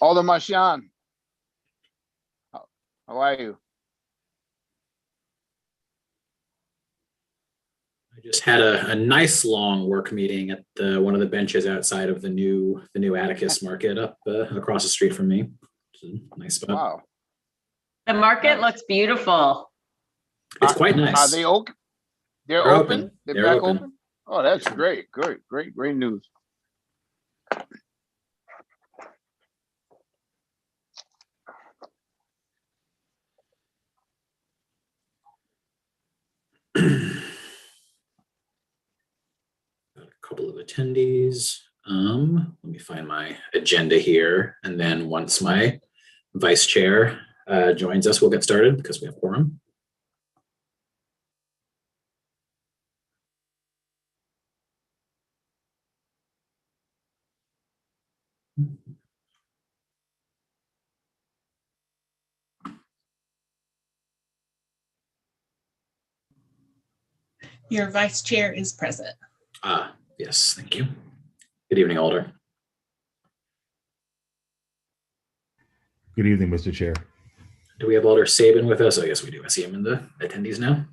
Alder Marchand. How are you? I just had a nice long work meeting at one of the benches outside of the new Atticus Market up across the street from me. It's a nice spot. Wow. The market Nice. looks beautiful. It's quite nice. Are they open? They're They're open? open. They're They're back open. open? Oh, that's great. Great news. Got a couple of attendees. Let me find my agenda here, and then once my vice chair joins us, we'll get started because we have quorum. Your vice chair is present. Yes, thank you. Good evening, Alder. Good evening, Mr. Chair. Do we have Alder Sabin with us? I guess we do. I see him in the attendees now.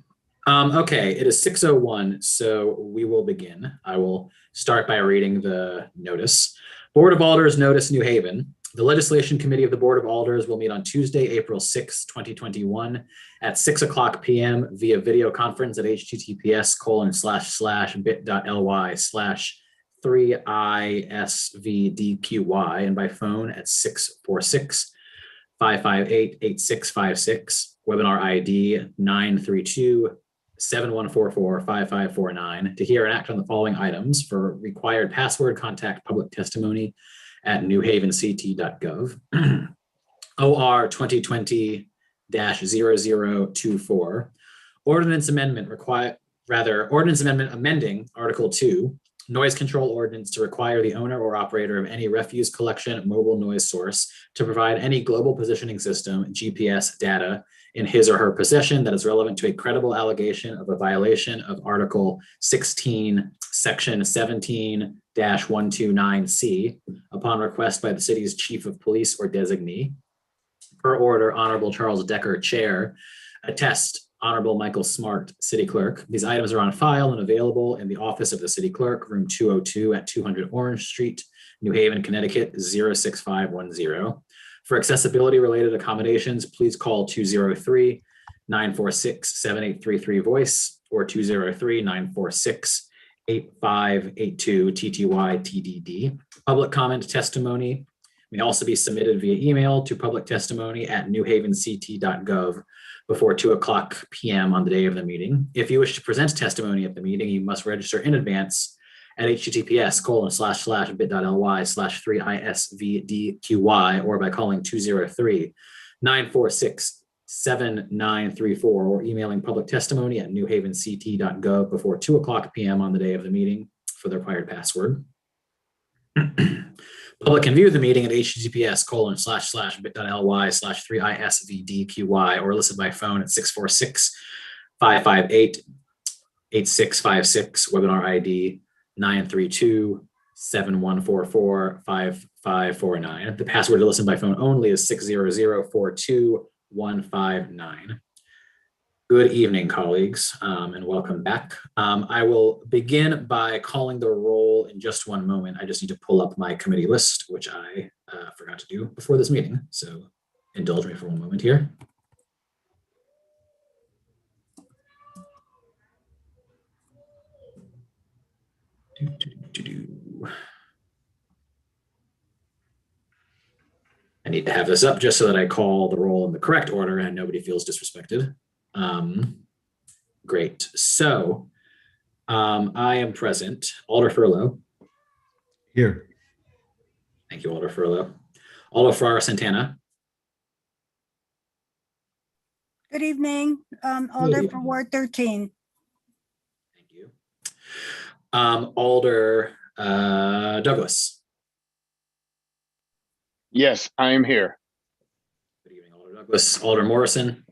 Okay, it is 6:01, so we will begin. I will start by reading the notice. Board of Alders Notice, New Haven. The Legislation Committee of the Board of Alders will meet on Tuesday, April 6, 2021 at 6:00 p.m. via video conference at https://bit.ly/3isvdqy and by phone at 646-558-8656. Webinar ID 932-7144-5549 to hear and act on the following items. For required password, contact public testimony at newhavenct.gov. OR 2020-0024. Ordinance amendment amending Article 2, noise control ordinance to require the owner or operator of any refuse collection mobile noise source to provide any global positioning system GPS data in his or her possession that is relevant to a credible allegation of a violation of Article 16, Section 17-129C upon request by the city's chief of police or designee. Per order, Honorable Charles Decker, Chair. Attest, Honorable Michael Smart, City Clerk. These items are on file and available in the office of the City Clerk, room 202 at 200 Orange Street, New Haven, Connecticut, 06510. For accessibility-related accommodations, please call 203-946-7833 voice or 203-946-8582 TTY TDD. Public comment testimony may also be submitted via email to publictestimony@newhavenct.gov before 2:00 p.m. on the day of the meeting. If you wish to present testimony at the meeting, you must register in advance at https://bit.ly/3isvdqy or by calling 203-946-7934 or emailing publictestimony@newhavenct.gov before 2:00 p.m. on the day of the meeting for the required password. Public can view the meeting at https://bit.ly/3isvdqy or listen by phone at 646-558-8656, webinar ID 932-7144-5549. The password to listen by phone only is 600-42159. Good evening, colleagues, and welcome back. I will begin by calling the roll in just one moment. I just need to pull up my committee list, which I forgot to do before this meeting. So indulge me for one moment here. I need to have this up just so that I call the roll in the correct order and nobody feels disrespected. Great. So I am present. Alder Furlow. Here. Thank you, Alder Furlow. Alder Farrar Santana. Good evening. Alder for Ward 13. Thank you. Alder Douglas. Yes, I am here. Good evening, Alder Douglas. Alder Morrison.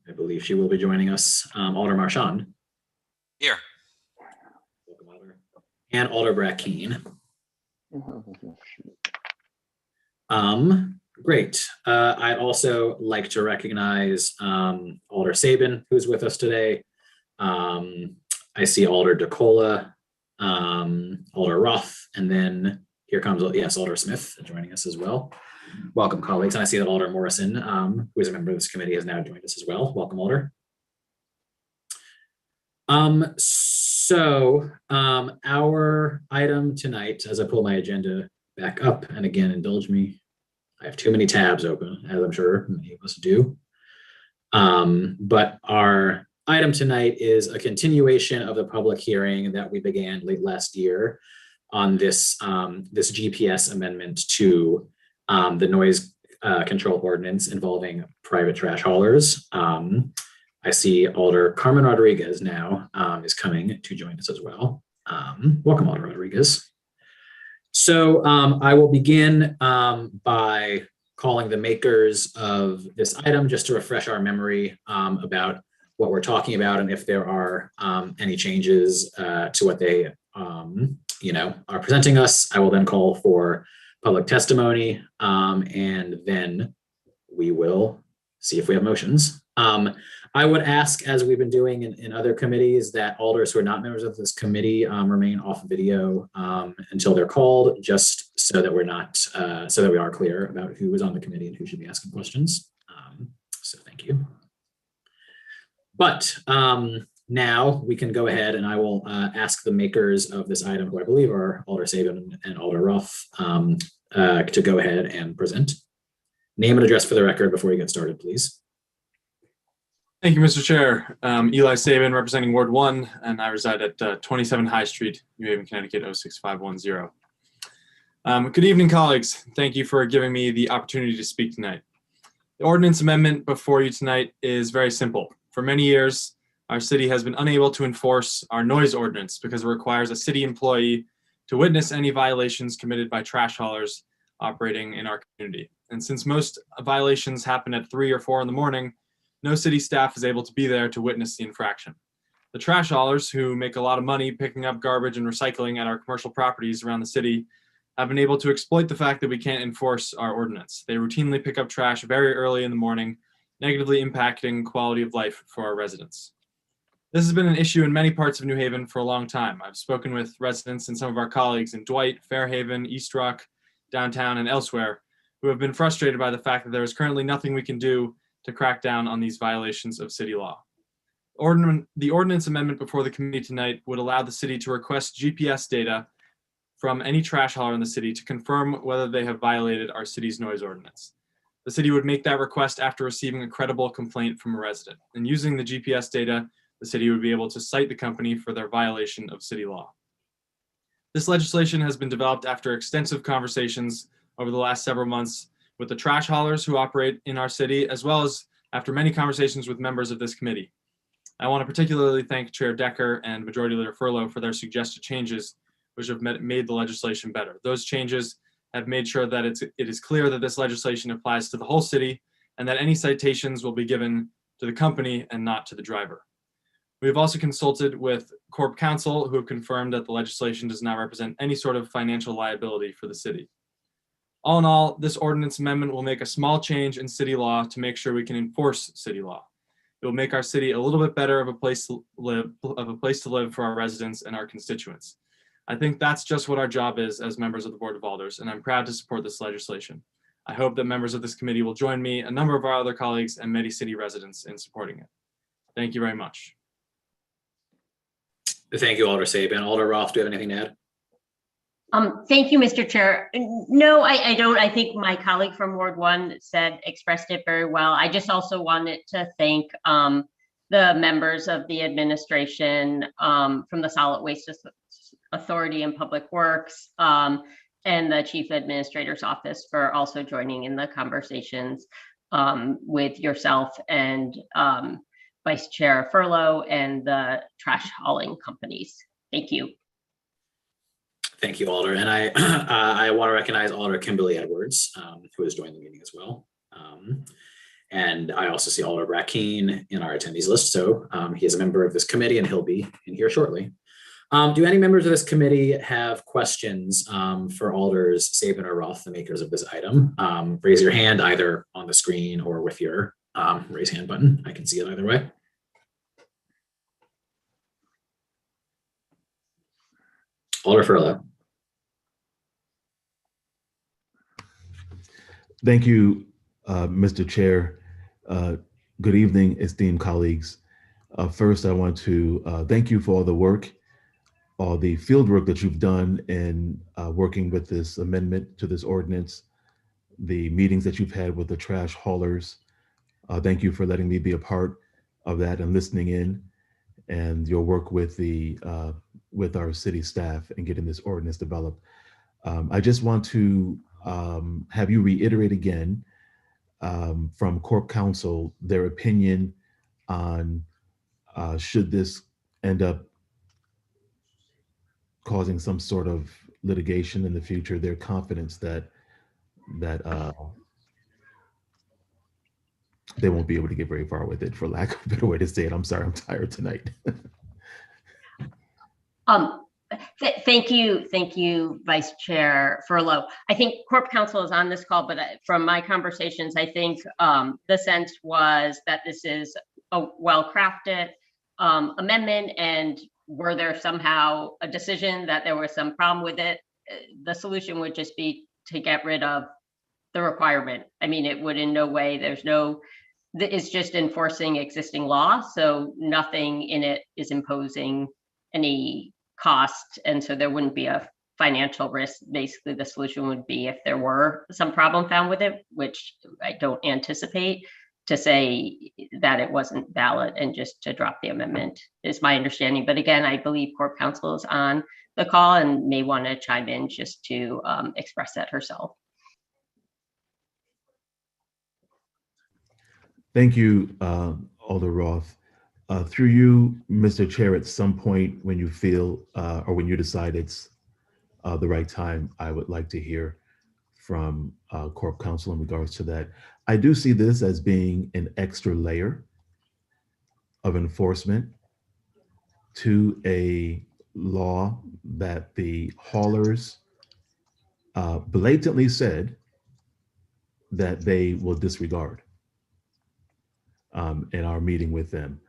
I believe she will be joining us. Alder Marchand. Here. Welcome, Alder. And Alder Brackeen. Great. I'd also like to recognize Alder Sabin, who's with us today. I see Alder DeCola, Alder Roth, and then here comes, yes, Alder Smith joining us as well. Welcome, colleagues. And I see that Alder Morrison, who is a member of this committee, has now joined us as well. Welcome, Alder. Our item tonight, as I pull my agenda back up, and again, indulge me, I have too many tabs open, as I'm sure many of us do. But our item tonight is a continuation of the public hearing that we began late last year on this GPS amendment to the noise control ordinance involving private trash haulers. I see Alder Carmen Rodriguez now is coming to join us as well. Welcome, Alder Rodriguez. So I will begin by calling the makers of this item just to refresh our memory about what we're talking about and if there are any changes to what they are presenting us. I will then call for public testimony and then we will see if we have motions. I would ask, as we've been doing in other committees, that alders who are not members of this committee remain off video until they're called, just so that we're not, so that we are clear about who is on the committee and who should be asking questions. So thank you. But now we can go ahead and I will ask the makers of this item, who I believe are Alder Sabin and Alder Roth, to go ahead and present. Name and address for the record before we get started, please. Thank you, Mr. Chair. Eli Sabin, representing Ward 1, and I reside at 27 High Street, New Haven, Connecticut, 06510. Good evening, colleagues. Thank you for giving me the opportunity to speak tonight. The ordinance amendment before you tonight is very simple. For many years, our city has been unable to enforce our noise ordinance because it requires a city employee to witness any violations committed by trash haulers operating in our community. And since most violations happen at 3 or 4 in the morning, no city staff is able to be there to witness the infraction. The trash haulers, who make a lot of money picking up garbage and recycling at our commercial properties around the city, have been able to exploit the fact that we can't enforce our ordinance. They routinely pick up trash very early in the morning, negatively impacting quality of life for our residents. This has been an issue in many parts of New Haven for a long time. I've spoken with residents and some of our colleagues in Dwight, Fairhaven, East Rock, downtown, and elsewhere, who have been frustrated by the fact that there is currently nothing we can do to crack down on these violations of city law. The ordinance amendment before the committee tonight would allow the city to request GPS data from any trash hauler in the city to confirm whether they have violated our city's noise ordinance. The city would make that request after receiving a credible complaint from a resident. And using the GPS data, the city would be able to cite the company for their violation of city law. This legislation has been developed after extensive conversations over the last several months with the trash haulers who operate in our city, as well as after many conversations with members of this committee. I want to particularly thank Chair Decker and Majority Leader Furlow for their suggested changes, which have made the legislation better. Those changes have made sure that it is clear that this legislation applies to the whole city and that any citations will be given to the company and not to the driver. We have also consulted with Corp Counsel, who have confirmed that the legislation does not represent any sort of financial liability for the city. All in all, this ordinance amendment will make a small change in city law to make sure we can enforce city law. It will make our city a little bit better of a place to live for our residents and our constituents. I think that's just what our job is as members of the Board of Alders, and I'm proud to support this legislation. I hope that members of this committee will join me, a number of our other colleagues, and many city residents in supporting it. Thank you very much. Thank you, Alder Sabin. Alder Roth, do you have anything to add? Thank you, Mr. Chair. No, I don't. I think my colleague from Ward 1 expressed it very well. I just also wanted to thank the members of the administration from the Solid Waste Authority and Public Works and the Chief Administrator's Office for also joining in the conversations with yourself and Vice Chair Furlow and the trash hauling companies. Thank you. Thank you, Alder. And I want to recognize Alder Kimberly Edwards, who has joined the meeting as well. And I also see Alder Brackeen in our attendees list. So he is a member of this committee and he'll be in here shortly. Do any members of this committee have questions for Alders Saban or Roth, the makers of this item? Raise your hand either on the screen or with your raise hand button. I can see it either way. Alder Furlow. Thank you, Mr. Chair. Good evening, esteemed colleagues. First, I want to thank you for all the work, all the field work that you've done in working with this amendment to this ordinance, the meetings that you've had with the trash haulers. Thank you for letting me be a part of that and listening in, and your work with with our city staff and getting this ordinance developed. I just want to have you reiterate again from Corp Counsel their opinion on should this end up causing some sort of litigation in the future, their confidence that they won't be able to get very far with it, for lack of a better way to say it. I'm sorry, I'm tired tonight. Thank you, Vice Chair Furlow. I think Corp Counsel is on this call, but from my conversations, I think the sense was that this is a well-crafted amendment, and were there somehow a decision that there was some problem with it, the solution would just be to get rid of the requirement. I mean, it would in no way, it's just enforcing existing law, so nothing in it is imposing any cost, and so there wouldn't be a financial risk. Basically, the solution would be, if there were some problem found with it, which I don't anticipate, to say that it wasn't valid and just to drop the amendment is my understanding. But again, I believe Corp Counsel is on the call and may want to chime in just to express that herself. Thank you, Alder Roth. Through you, Mr. Chair, at some point when you feel or when you decide it's the right time, I would like to hear from Corp Counsel in regards to that. I do see this as being an extra layer of enforcement to a law that the haulers blatantly said that they will disregard in our meeting with them.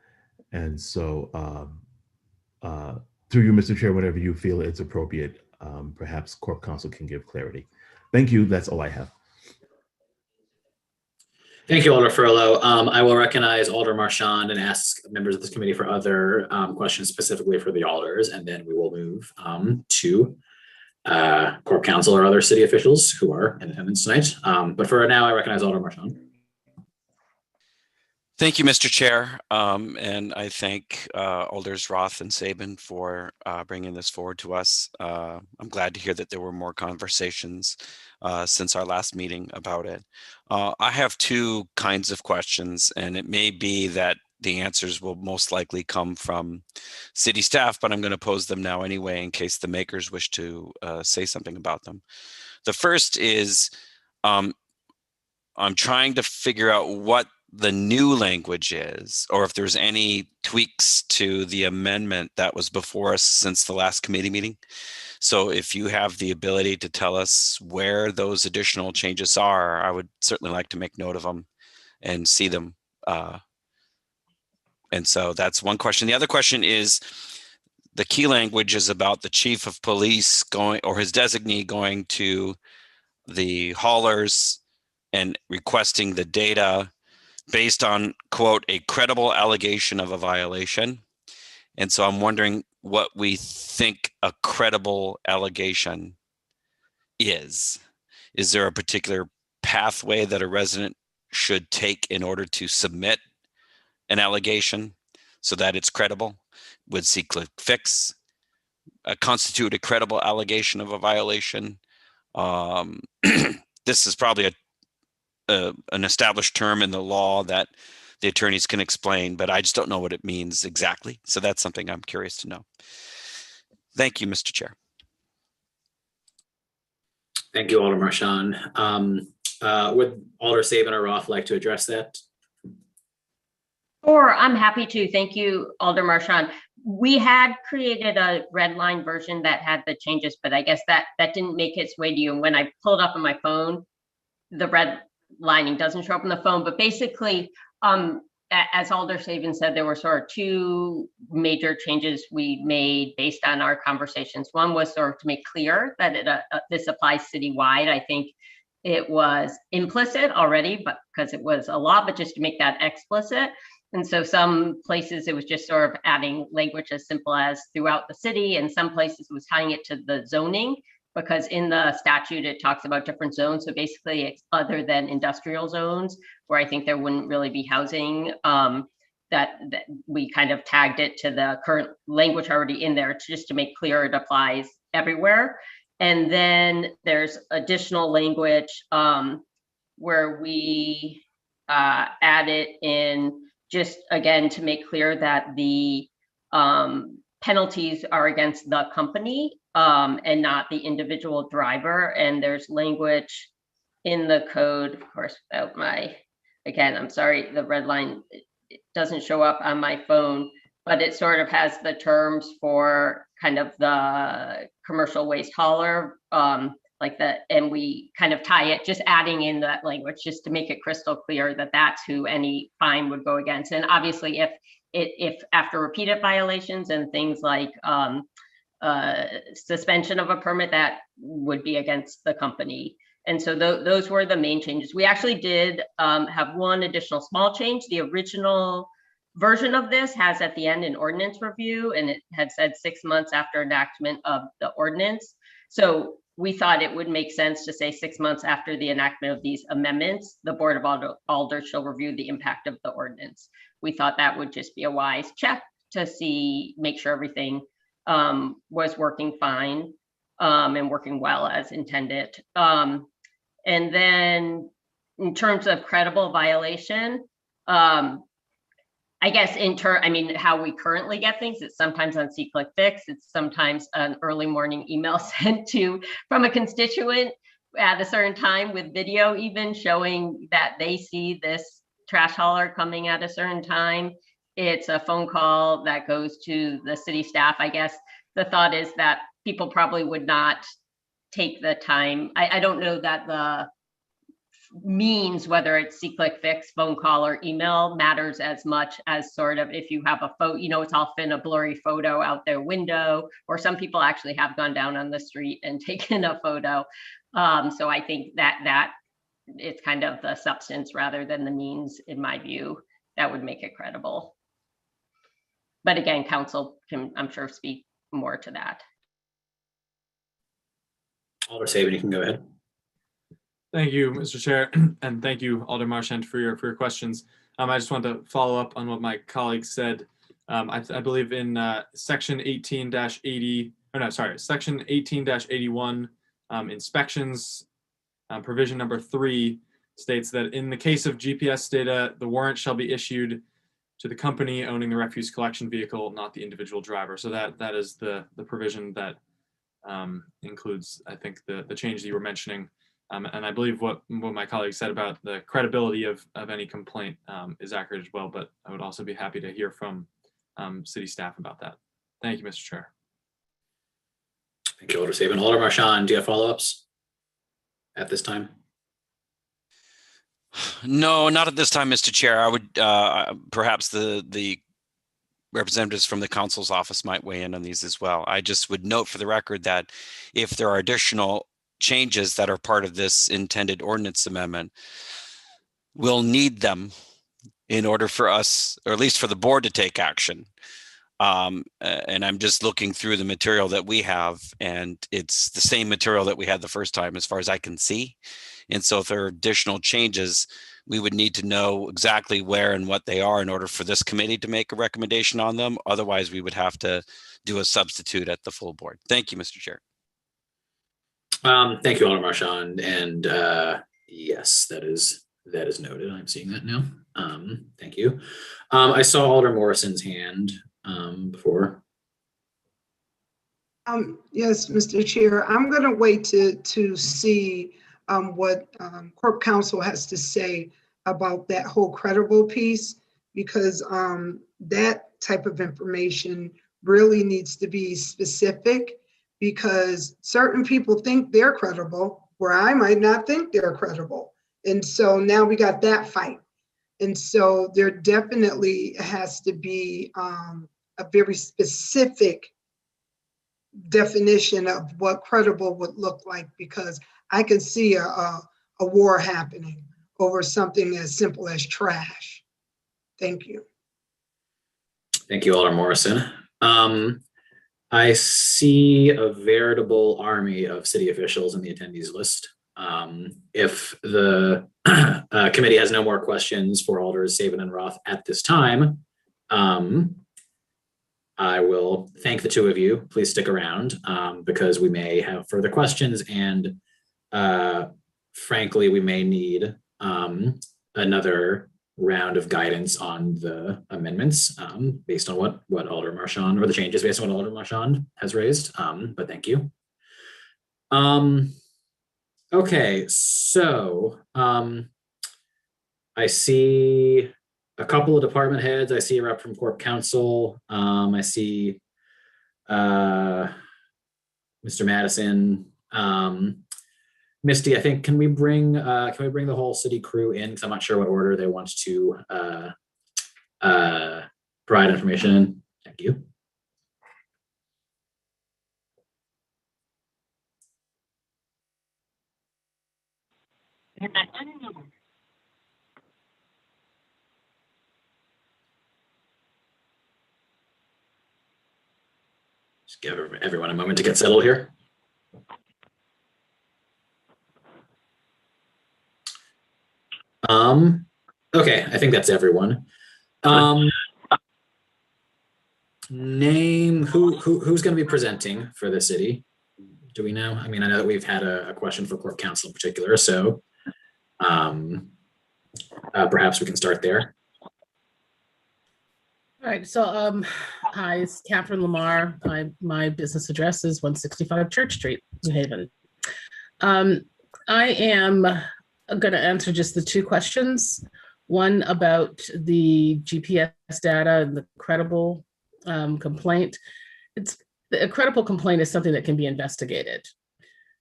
And so through you, Mr. Chair, whenever you feel it's appropriate, perhaps Corp Counsel can give clarity. Thank you. That's all I have. Thank you, Alder Furlow. I will recognize Alder Marchand and ask members of this committee for other questions specifically for the alders, and then we will move to Corp Counsel or other city officials who are in attendance tonight. But for now, I recognize Alder Marchand. Thank you, Mr. Chair, and I thank Alders Roth and Saban for bringing this forward to us. I'm glad to hear that there were more conversations since our last meeting about it. I have two kinds of questions, and it may be that the answers will most likely come from city staff, but I'm going to pose them now anyway in case the makers wish to say something about them. The first is I'm trying to figure out what the new language is, or if there's any tweaks to the amendment that was before us since the last committee meeting. So if you have the ability to tell us where those additional changes are, I would certainly like to make note of them and see them. And so that's one question. The other question is, the key language is about the chief of police going, or his designee going to the haulers and requesting the data based on, quote, a credible allegation of a violation. And so I'm wondering what we think a credible allegation is. Is there a particular pathway that a resident should take in order to submit an allegation so that it's credible? Would C-click fix constitute a credible allegation of a violation? This is probably an established term in the law that the attorneys can explain, but I just don't know what it means exactly. So that's something I'm curious to know. Thank you, Mr. Chair. Thank you, Alder Marchand. Would Alder Saban or Roth like to address that? Or I'm happy to. Thank you, Alder Marchand. We had created a red line version that had the changes, but I guess that didn't make its way to you. And when I pulled up on my phone, the red lining doesn't show up on the phone. But basically, as Alder Saban said, there were sort of two major changes we made based on our conversations. One was sort of to make clear that this applies citywide. I think it was implicit already, but because it was a law, but just to make that explicit. And so some places it was just sort of adding language as simple as throughout the city, and some places it was tying it to the zoning, because in the statute it talks about different zones. So basically it's other than industrial zones, where I think there wouldn't really be housing, that we kind of tagged it to the current language already in there, just to make clear it applies everywhere. And then there's additional language where we added in, just again to make clear that the penalties are against the company and not the individual driver. And there's language in the code, of course, about again, I'm sorry, the red line, it doesn't show up on my phone, but it sort of has the terms for kind of the commercial waste hauler, and we kind of tie it, just adding in that language, just to make it crystal clear that that's who any fine would go against. And obviously if after repeated violations and things like suspension of a permit, that would be against the company. And so those were the main changes. We actually did have one additional small change. The original version of this has at the end an ordinance review, and it had said 6 months after enactment of the ordinance. So we thought it would make sense to say 6 months after the enactment of these amendments, the Board of Alders shall review the impact of the ordinance. We thought that would just be a wise check to make sure everything was working fine and working well as intended. And then in terms of credible violation, I guess how we currently get things, it's sometimes on See-Click-Fix, it's sometimes an early morning email sent from a constituent at a certain time with video even showing that they see this trash hauler coming at a certain time. It's a phone call that goes to the city staff. I guess the thought is that people probably would not take the time. I don't know that the means, whether it's See-Click-Fix, phone call, or email, matters as much as sort of if you have a photo, it's often a blurry photo out their window, or some people actually have gone down on the street and taken a photo. So I think that it's kind of the substance rather than the means, in my view, that would make it credible. But again, council can, I'm sure, speak more to that. Alder Saban, you can go ahead. Thank you, Mr. Chair, and thank you, Alder Marchant, for your questions. I just want to follow up on what my colleague said. I believe in section 18-80, section 18-81, inspections, provision number 3 states that in the case of GPS data, the warrant shall be issued to the company owning the refuse collection vehicle, not the individual driver. So that is the provision that includes, I think, the change that you were mentioning. And I believe what my colleague said about the credibility of any complaint is accurate as well, but I would also be happy to hear from city staff about that. Thank you, Mr. Chair. Thank you, Alder Saban. Alder Marchant, do you have follow-ups at this time? No, not at this time, Mr. Chair. I would perhaps the representatives from the council's office might weigh in on these as well. I just would note for the record that if there are additional changes that are part of this intended ordinance amendment, we'll need them in order for us, or at least for the board, to take action. And I'm just looking through the material that we have, and it's the same material that we had the first time as far as I can see. And so if there are additional changes, we would need to know exactly where and what they are in order for this committee to make a recommendation on them. Otherwise, we would have to do a substitute at the full board. Thank you, Mr. Chair. Thank you, Alder Marchant. And yes, that is noted. I'm seeing that now. Thank you. I saw Alder Morrison's hand before. Yes, Mr. Chair, I'm going to wait to see what Corp Counsel has to say about that whole credible piece, because that type of information really needs to be specific, because certain people think they're credible where I might not think they're credible. And so now we got that fight. And so there definitely has to be a very specific definition of what credible would look like, because I could see a war happening over something as simple as trash. Thank you. Thank you, Alder Morrison. I see a veritable army of city officials in the attendees list. If the committee has no more questions for Alders Saban and Roth at this time, I will thank the two of you. Please stick around because we may have further questions, and frankly, we may need another round of guidance on the amendments based on what Alder Marchand, or the changes based on what Alder Marchand has raised. But thank you. Okay, so I see a couple of department heads. I see a rep from Corp Council. I see Mr. Madison. Misty, I think, can we bring the whole city crew in? Because I'm not sure what order they want to provide information in. Thank you. Just give everyone a moment to get settled here. Okay, I think that's everyone. Name who's going to be presenting for the city? Do we know? I mean, I know that we've had a question for Corp Council in particular, so perhaps we can start there. All right, so hi, it's Catherine Lamar. My business address is 165 Church Street, New Haven. I am going to answer just the two questions. One about the GPS data and the credible complaint. A credible complaint is something that can be investigated.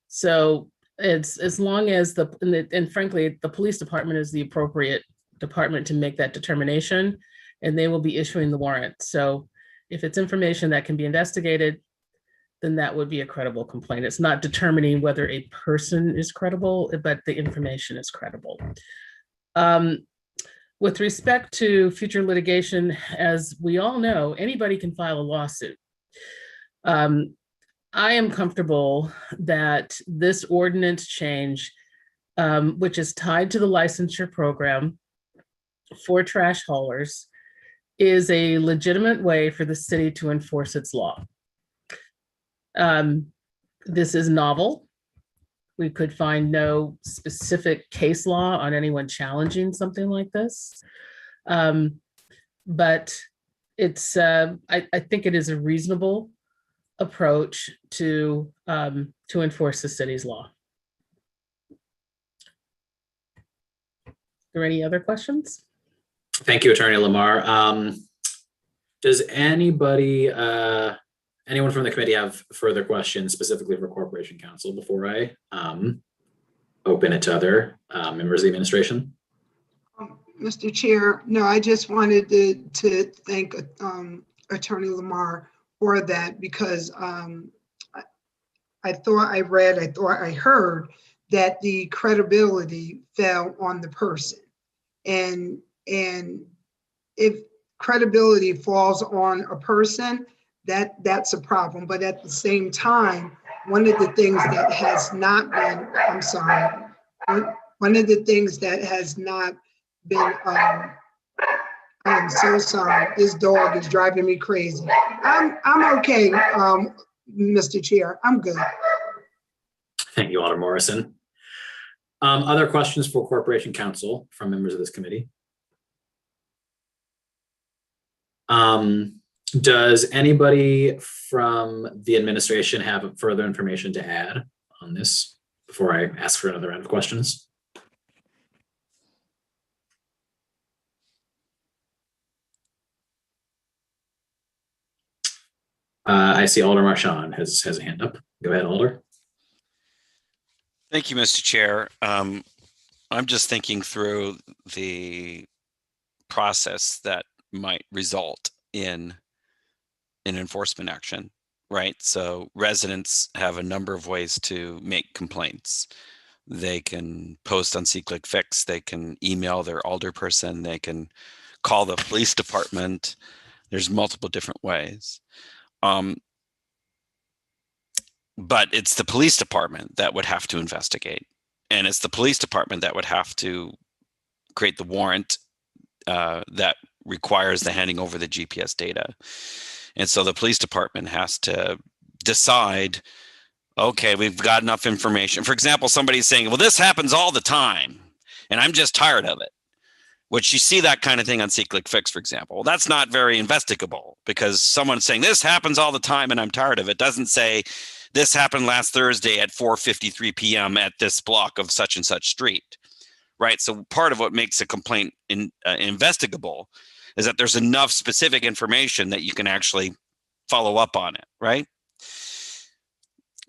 So it's as long as and frankly, the police department is the appropriate department to make that determination, and they will be issuing the warrant. So if it's information that can be investigated, then that would be a credible complaint. It's not determining whether a person is credible, but the information is credible. With respect to future litigation, as we all know, anybody can file a lawsuit. I am comfortable that this ordinance change, which is tied to the licensure program for trash haulers, is a legitimate way for the city to enforce its law. This is novel. We could find no specific case law on anyone challenging something like this. But it's, I think it is a reasonable approach to enforce the city's law. Are there any other questions? Thank you, Attorney Lamar. Does anybody, anyone from the committee have further questions specifically for Corporation Counsel before I open it to other members of the administration? Mr. Chair, no, I just wanted to thank Attorney Lamar for that, because I thought I heard that the credibility fell on the person. And if credibility falls on a person, that's a problem. But at the same time, one of the things that has not been, I'm sorry, one of the things that has not been, I am so sorry, this dog is driving me crazy. I'm okay, Mr. Chair, I'm good. Thank you, Alder Morrison. Other questions for Corporation Counsel from members of this committee? Does anybody from the administration have further information to add on this before I ask for another round of questions? I see Alder Marchand has a hand up. Go ahead, Alder. Thank you, Mr. Chair. I'm just thinking through the process that might result in an enforcement action, right? So residents have a number of ways to make complaints. They can post on SeeClickFix, they can email their alderperson, they can call the police department. There's multiple different ways. But it's the police department that would have to investigate. And it's the police department that would have to create the warrant that requires the handing over the GPS data. And so the police department has to decide, okay, we've got enough information. For example, somebody's saying, well, this happens all the time, and I'm just tired of it. Which you see that kind of thing on SeeClickFix, for example. Well, that's not very investigable because someone's saying this happens all the time and I'm tired of it. Doesn't say this happened last Thursday at 4:53 p.m. at this block of such and such street, right? So part of what makes a complaint investigable is that there's enough specific information that you can actually follow up on it, right?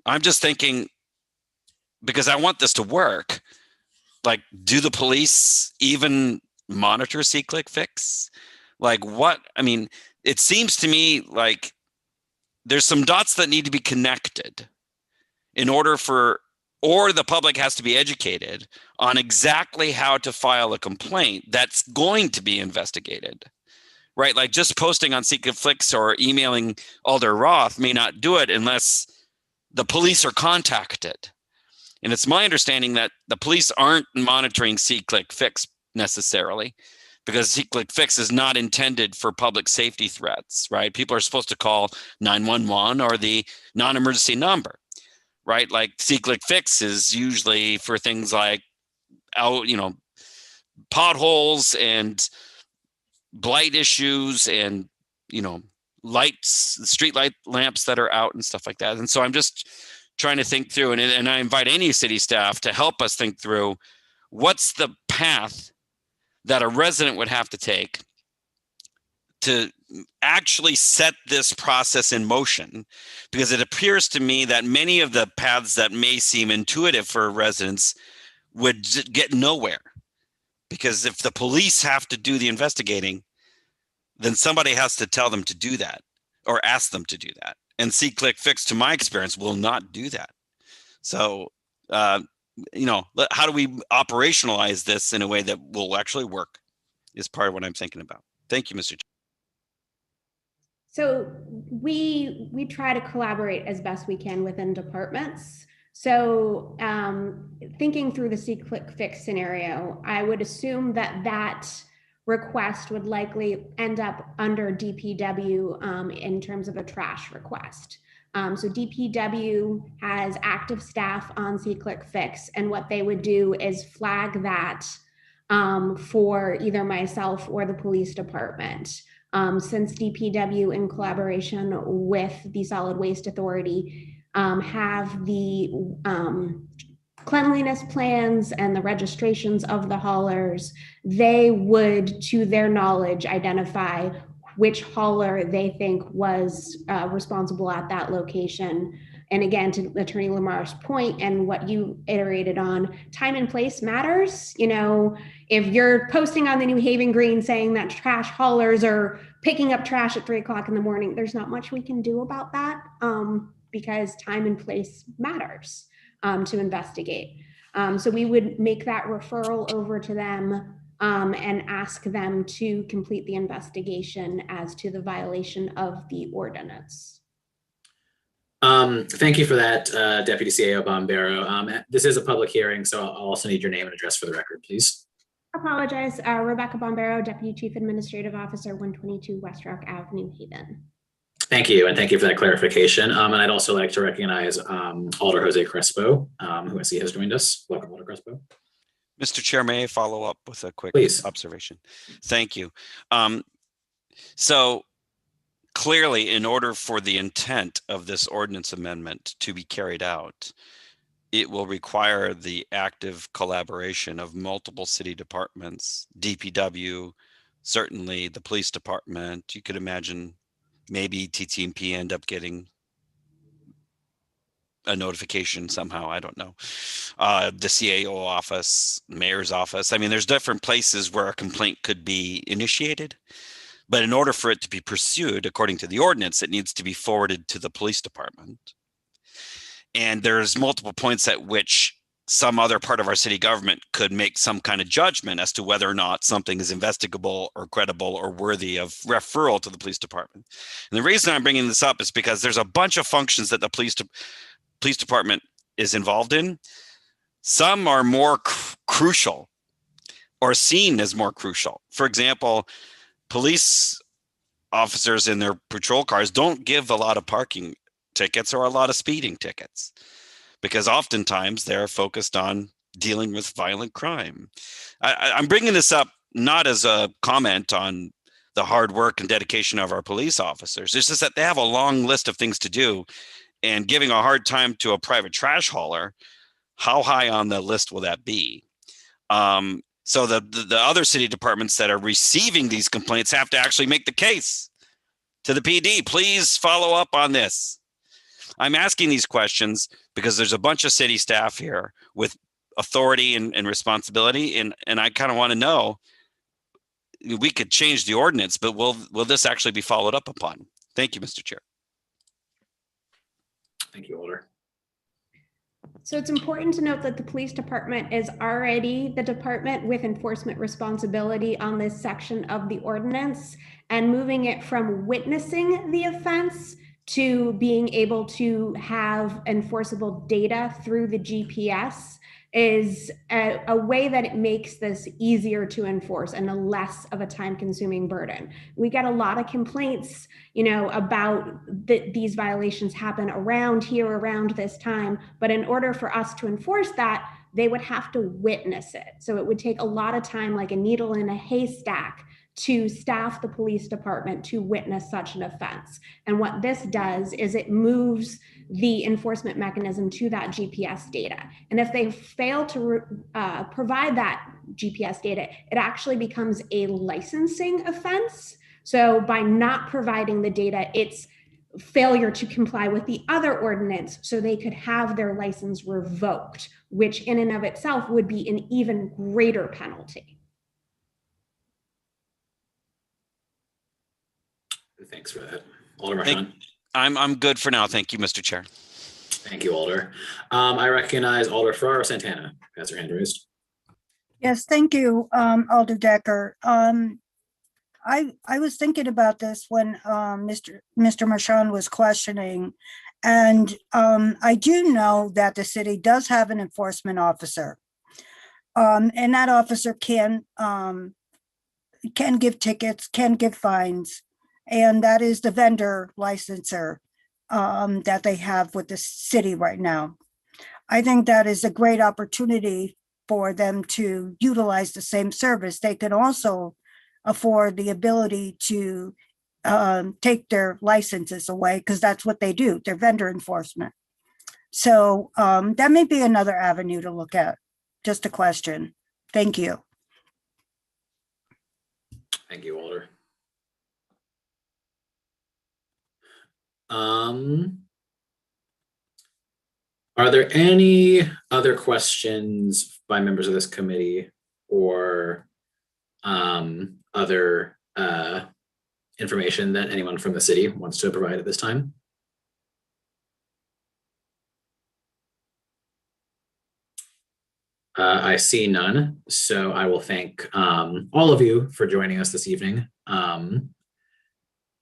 I'm just thinking, because I want this to work, like, do the police even monitor SeeClickFix? Like what? I mean, it seems to me like there's some dots that need to be connected in order for, or the public has to be educated on exactly how to file a complaint that's going to be investigated, right? Like just posting on SeeClickFix or emailing Alder Roth may not do it unless the police are contacted. And it's my understanding that the police aren't monitoring SeeClickFix necessarily, because SeeClickFix is not intended for public safety threats, right? People are supposed to call 911 or the non-emergency number, right? Like SeeClickFix is usually for things like potholes and blight issues and, lights, street light lamps that are out and stuff like that. And so I'm just trying to think through, and I invite any city staff to help us think through what's the path that a resident would have to take to actually set this process in motion, because it appears to me that many of the paths that may seem intuitive for residents would get nowhere. Because if the police have to do the investigating, then somebody has to tell them to do that or ask them to do that. And SeeClickFix, to my experience, will not do that. So, how do we operationalize this in a way that will actually work is part of what I'm thinking about. Thank you, Mr. Chair. So we try to collaborate as best we can within departments. So thinking through the SeeClickFix scenario, I would assume that request would likely end up under DPW in terms of a trash request. So DPW has active staff on SeeClickFix, and what they would do is flag that for either myself or the police department. Since DPW, in collaboration with the Solid Waste Authority, have the cleanliness plans and the registrations of the haulers, they would, to their knowledge, identify which hauler they think was responsible at that location. And again, to Attorney Lamar's point and what you iterated on, time and place matters. If you're posting on the New Haven Green saying that trash haulers are picking up trash at 3 o'clock in the morning, there's not much we can do about that because time and place matters to investigate. So we would make that referral over to them and ask them to complete the investigation as to the violation of the ordinance. Thank you for that, Deputy CAO Bombero. This is a public hearing, so I'll also need your name and address for the record, please. Apologize, Rebecca Bombero, Deputy Chief Administrative Officer, 122 West Rock Ave, New Haven. Thank you, and thank you for that clarification. And I'd also like to recognize Alder Jose Crespo, who I see has joined us. Welcome, Alder Crespo. Mr. Chair, may I follow up with a quick Please. observation? Thank you. So clearly, in order for the intent of this ordinance amendment to be carried out, it will require the active collaboration of multiple city departments, DPW, certainly the police department. You could imagine maybe TTMP end up getting a notification somehow. I don't know. The CAO office, mayor's office. I mean, there's different places where a complaint could be initiated. But in order for it to be pursued, according to the ordinance, it needs to be forwarded to the police department. And there's multiple points at which some other part of our city government could make some kind of judgment as to whether or not something is investigable or credible or worthy of referral to the police department. And the reason I'm bringing this up is because there's a bunch of functions that the police department is involved in. Some are more crucial or seen as more crucial. For example, police officers in their patrol cars don't give a lot of parking tickets or a lot of speeding tickets, because oftentimes they're focused on dealing with violent crime. I'm bringing this up not as a comment on the hard work and dedication of our police officers. It's just that they have a long list of things to do, and giving a hard time to a private trash hauler, how high on the list will that be? So the other city departments that are receiving these complaints have to actually make the case to the PD. Please follow up on this. I'm asking these questions because there's a bunch of city staff here with authority and responsibility, and I kind of want to know, we could change the ordinance, but will this actually be followed up upon? Thank you, Mr. Chair. Thank you, Alder. So it's important to note that the police department is already the department with enforcement responsibility on this section of the ordinance, and moving it from witnessing the offense to being able to have enforceable data through the GPS is a way that it makes this easier to enforce and a less of a time-consuming burden. We get a lot of complaints, about these violations happen around here, around this time, but in order for us to enforce that, they would have to witness it. So it would take a lot of time, like a needle in a haystack, to staff the police department to witness such an offense. And what this does is it moves the enforcement mechanism to that GPS data. And if they fail to provide that GPS data, it actually becomes a licensing offense. So by not providing the data, it's failure to comply with the other ordinance, so they could have their license revoked, which in and of itself would be an even greater penalty. Thanks for that. Alder Marchand. I'm good for now. Thank you, Mr. Chair. Thank you, Alder. I recognize Alder Farrar Santana has her hand raised. Yes, thank you, Alder Decker. I was thinking about this when Mr. Marchand was questioning, and I do know that the city does have an enforcement officer, and that officer can give tickets, can give fines, and that is the vendor licenser that they have with the city right now. I think that is a great opportunity for them to utilize the same service. They can also afford the ability to take their licenses away, because that's what they do. They're vendor enforcement. So that may be another avenue to look at. Just a question. Thank you. Thank you, Alder. Are there any other questions by members of this committee or other information that anyone from the city wants to provide at this time? I see none, so I will thank all of you for joining us this evening.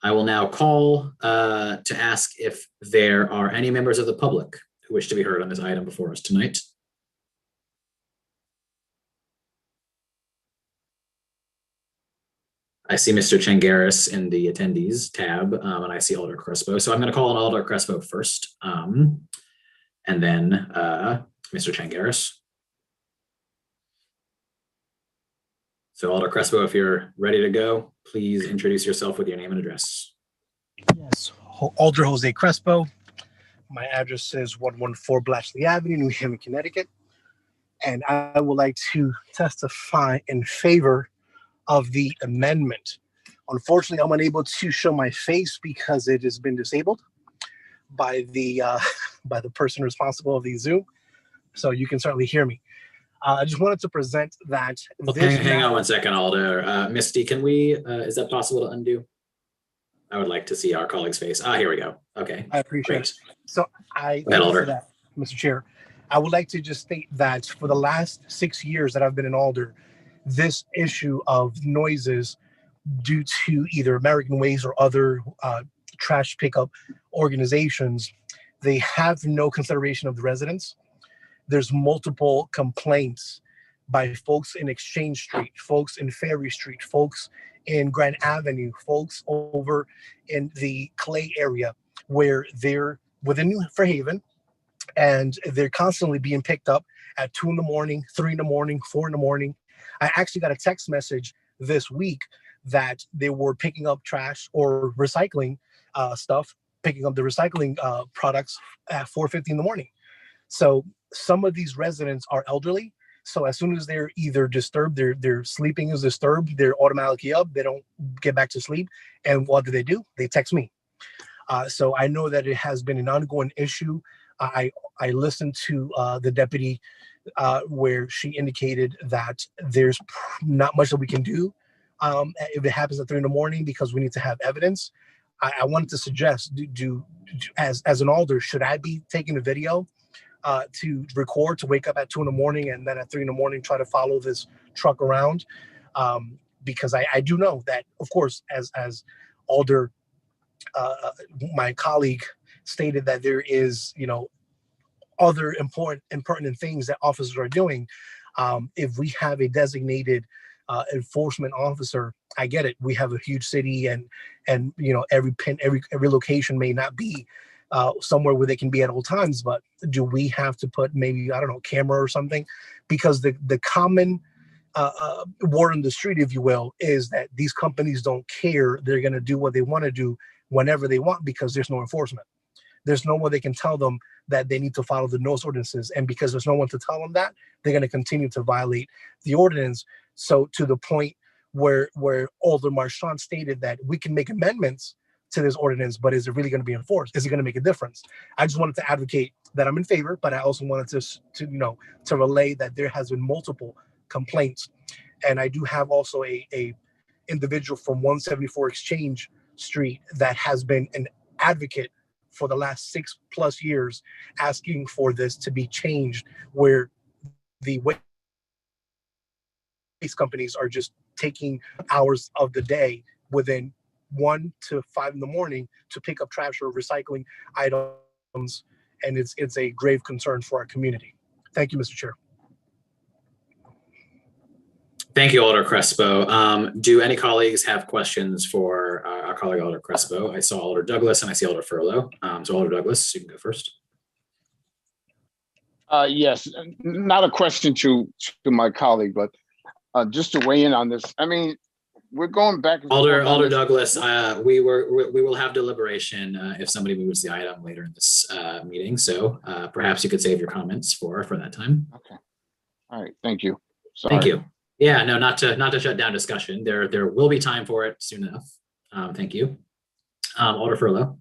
I will now call to ask if there are any members of the public who wish to be heard on this item before us tonight. I see Mr. Changaris in the attendees tab, and I see Alder Crespo. So I'm going to call on Alder Crespo first, and then Mr. Changaris. So Alder Crespo, if you're ready to go, please introduce yourself with your name and address. Yes, Alder Jose Crespo. My address is 114 Blatchley Avenue, New Haven, Connecticut. And I would like to testify in favor of the amendment Unfortunately, I'm unable to show my face because it has been disabled by the by the person responsible of the Zoom. So you can certainly hear me. I just wanted to present that. Well, hang on one second, Alder. Misty, can we, is that possible to undo? I would like to see our colleague's face. Ah, here we go. Okay. I appreciate Great. it. So I Go ahead, thank you for Alder. that, Mr. Chair. I would like to just state that for the last 6 years that I've been in Alder, this issue of noises due to either American Waste or other trash pickup organizations, they have no consideration of the residents. There's multiple complaints by folks in Exchange Street, folks in Ferry Street, folks in Grand Avenue, folks over in the Clay area where they're within New Fairhaven and they're constantly being picked up at 2 in the morning, 3 in the morning, 4 in the morning. I actually got a text message this week that they were picking up trash or recycling stuff, picking up the recycling products at 4:50 in the morning. So some of these residents are elderly. So as soon as they're either disturbed, their sleeping is disturbed, they're automatically up, they don't get back to sleep. And what do? They text me. So I know that it has been an ongoing issue. I listened to the deputy where she indicated that there's not much that we can do if it happens at 3 in the morning because we need to have evidence. I wanted to suggest, as an alder, should I be taking a video to record, to wake up at 2 in the morning and then at 3 in the morning try to follow this truck around? Because I do know that, of course, as Alder, my colleague, stated that there is, other important and pertinent things that officers are doing. If we have a designated enforcement officer, I get it. We have a huge city, and every location may not be somewhere where they can be at all times. But do we have to put maybe, I don't know, camera or something? Because the common word on the street, if you will, is that these companies don't care. They're going to do what they want to do whenever they want because there's no enforcement. There's no one they can tell them that they need to follow the noise ordinances. And because there's no one to tell them that, they're going to continue to violate the ordinance. So to the point where Alder Marchand stated that we can make amendments to this ordinance, but is it really going to be enforced? Is it going to make a difference? I just wanted to advocate that I'm in favor, but I also wanted to relay that there has been multiple complaints. And I do have also a individual from 174 Exchange Street that has been an advocate for the last 6+ years, asking for this to be changed, where the waste companies are just taking hours of the day within 1 to 5 in the morning to pick up trash or recycling items, and it's a grave concern for our community. Thank you, Mr. Chair. Thank you, Alder Crespo. Do any colleagues have questions for our colleague Alder Crespo? I saw Alder Douglas and I see Alder Furlow. So Alder Douglas, you can go first. Yes, not a question to my colleague, but just to weigh in on this. I mean, we're going back. Alder Douglas, we will have deliberation if somebody moves the item later in this meeting. So perhaps you could save your comments for that time. Okay. All right. Thank you. Sorry. Thank you. Yeah, no, not to shut down discussion. There will be time for it soon enough. Thank you. Alder Furlow.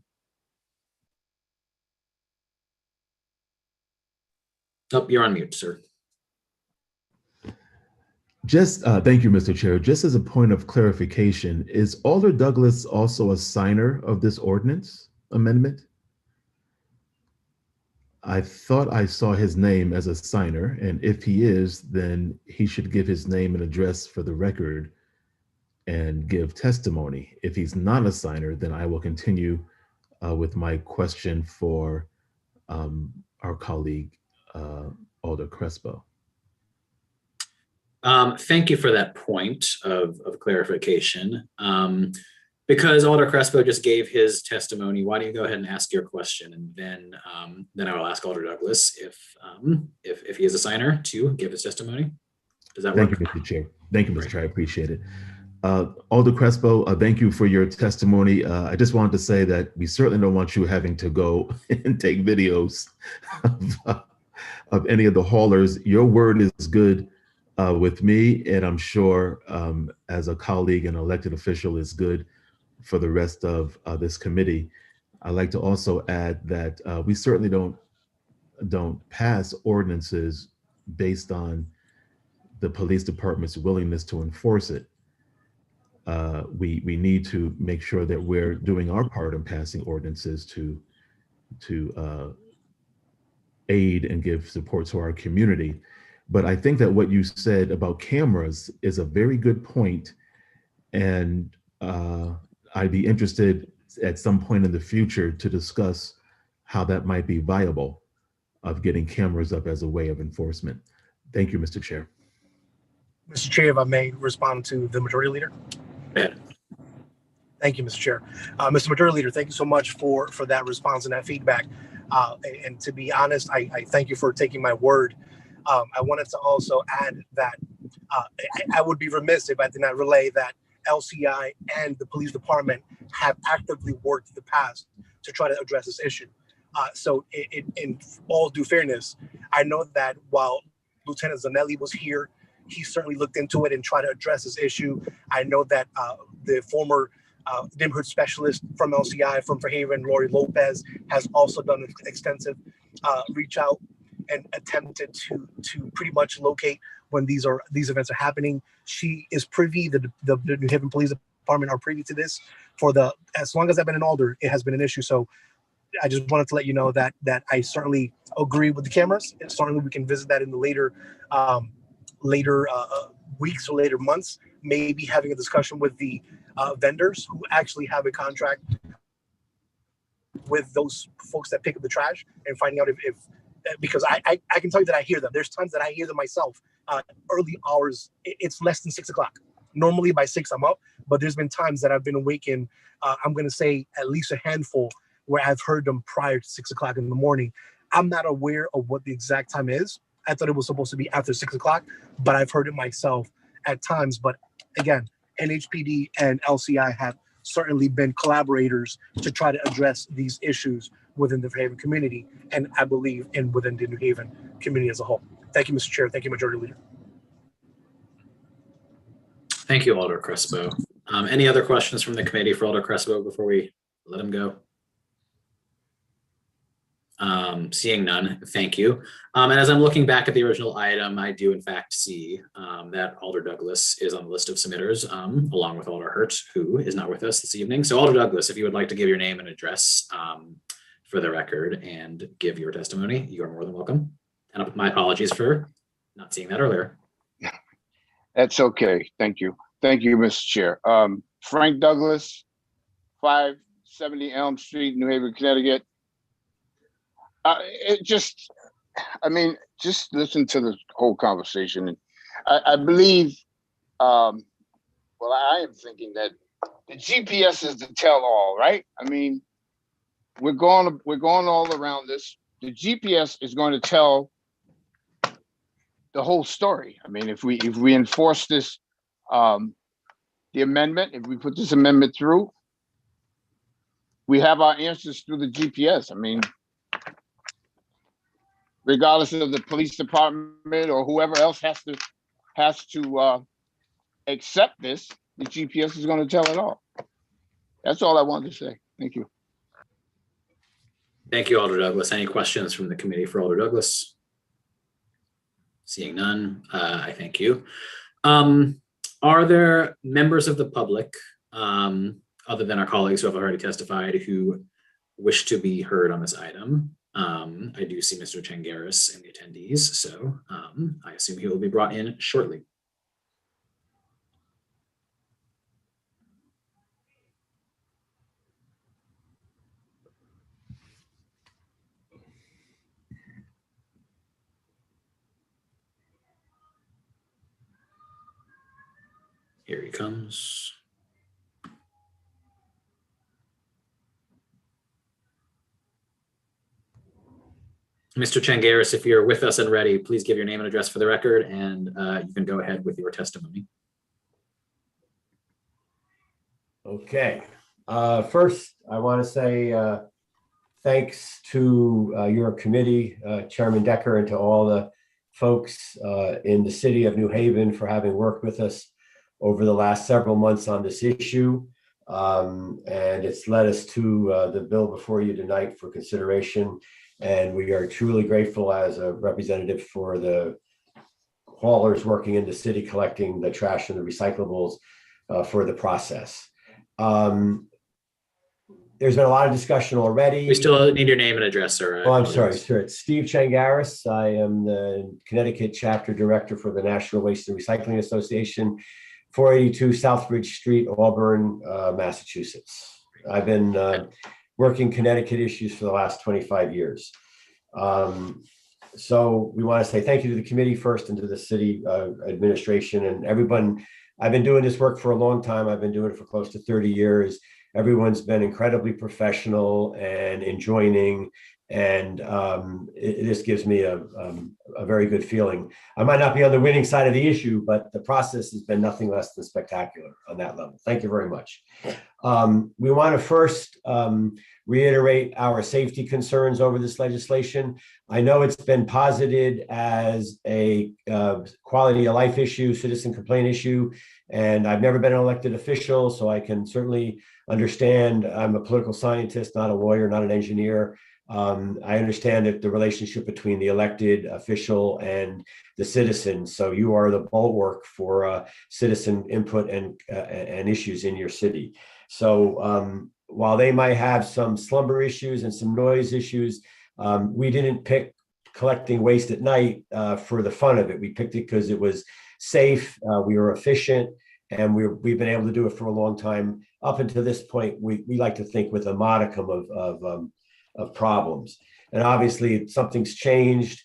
Oh, you're on mute, sir. Just thank you, Mr. Chair. Just as a point of clarification, is Alder Douglas also a signer of this ordinance amendment? I thought I saw his name as a signer, and if he is, then he should give his name and address for the record and give testimony. If he's not a signer, then I will continue with my question for our colleague, Alder Crespo. Thank you for that point of clarification. Because Alder Crespo just gave his testimony, why don't you go ahead and ask your question, and then I will ask Alder Douglas if he is a signer to give his testimony. Does that work? Thank you, Mr. Chair. Thank you, Mr. Chair. I appreciate it. Alder Crespo, thank you for your testimony. I just wanted to say that we certainly don't want you having to go and take videos of any of the haulers. Your word is good with me, and I'm sure as a colleague and elected official is good for the rest of this committee. I'd like to also add that we certainly don't pass ordinances based on the police department's willingness to enforce it. We need to make sure that we're doing our part in passing ordinances to aid and give support to our community. But I think that what you said about cameras is a very good point, and I'd be interested at some point in the future to discuss how that might be viable of getting cameras up as a way of enforcement. Thank you, Mr. Chair. Mr. Chair, if I may respond to the Majority Leader. Yeah. Thank you, Mr. Chair. Mr. Majority Leader, thank you so much for that response and that feedback. And to be honest, I thank you for taking my word. I wanted to also add that I would be remiss if I did not relay that LCI and the police department have actively worked in the past to try to address this issue. So in all due fairness, I know that while Lieutenant Zanelli was here, he certainly looked into it and tried to address this issue. I know that the former neighborhood specialist from LCI, from Fairhaven, Lori Lopez, has also done an extensive reach out and attempted to pretty much locate when these events are happening. She is privy, the New Haven Police Department are privy to this. As long as I've been in Alder, it has been an issue. So I just wanted to let you know that I certainly agree with the cameras, and certainly we can visit that in the later weeks or later months, maybe having a discussion with the vendors who actually have a contract with those folks that pick up the trash, and finding out if because I can tell you that I hear them. There's times that I hear them myself. Early hours, it's less than 6 o'clock. Normally by 6 I'm up, but there's been times that I've been awakened. I'm going to say at least a handful where I've heard them prior to 6 o'clock in the morning. I'm not aware of what the exact time is. I thought it was supposed to be after 6 o'clock, but I've heard it myself at times. But again, NHPD and LCI have certainly been collaborators to try to address these issues within the Fairhaven community, and I believe within the New Haven community as a whole. Thank you, Mr. Chair. Thank you, Majority Leader. Thank you, Alder Crespo. Any other questions from the committee for Alder Crespo before we let him go? Seeing none, thank you. And as I'm looking back at the original item, I do in fact see that Alder Douglas is on the list of submitters, along with Alder Hurt, who is not with us this evening. So Alder Douglas, if you would like to give your name and address for the record and give your testimony, you are more than welcome. And my apologies for not seeing that earlier. That's okay. Thank you. Thank you, Mr. Chair. Frank Douglas, 570 Elm Street, New Haven, Connecticut. Just listen to the whole conversation. And I believe, I am thinking that the GPS is the tell-all, right? I mean, we're going all around this. The GPS is going to tell the whole story. I mean, if we enforce this, the amendment, if we put this amendment through, we have our answers through the GPS. I mean, regardless of the police department or whoever else has to accept this, the GPS is going to tell it all. That's all I wanted to say. Thank you. Thank you, Alder Douglas. Any questions from the committee for Alder Douglas? Seeing none, I thank you. Are there members of the public, other than our colleagues who have already testified, who wish to be heard on this item? I do see Mr. Changaris in the attendees, so I assume he will be brought in shortly. Here he comes. Mr. Changaris, if you're with us and ready, please give your name and address for the record, and you can go ahead with your testimony. Okay. First, I want to say thanks to your committee, Chairman Decker, and to all the folks in the city of New Haven for having worked with us over the last several months on this issue. And it's led us to the bill before you tonight for consideration. And we are truly grateful as a representative for the haulers working in the city collecting the trash and the recyclables for the process. There's been a lot of discussion already. We still need your name and address, sir. Oh, I'm sorry, sir. It's Steve Changaris. I am the Connecticut Chapter Director for the National Waste and Recycling Association, 482 Southbridge Street, Auburn, Massachusetts. I've been working Connecticut issues for the last 25 years. So we want to say thank you to the committee first and to the city administration and everyone. I've been doing this work for a long time. I've been doing it for close to 30 years. Everyone's been incredibly professional and enjoying, and this gives me a very good feeling. I might not be on the winning side of the issue, but the process has been nothing less than spectacular on that level. Thank you very much. We want to first reiterate our safety concerns over this legislation. I know it's been posited as a quality of life issue, citizen complaint issue, and I've never been an elected official, so I can certainly understand. I'm a political scientist, not a lawyer, not an engineer. I understand that the relationship between the elected official and the citizen. So you are the bulwark for citizen input and issues in your city. So while they might have some slumber issues and some noise issues, we didn't pick collecting waste at night for the fun of it. We picked it because it was safe, we were efficient, and we've been able to do it for a long time. Up until this point, we like to think with a modicum of problems. And obviously something's changed.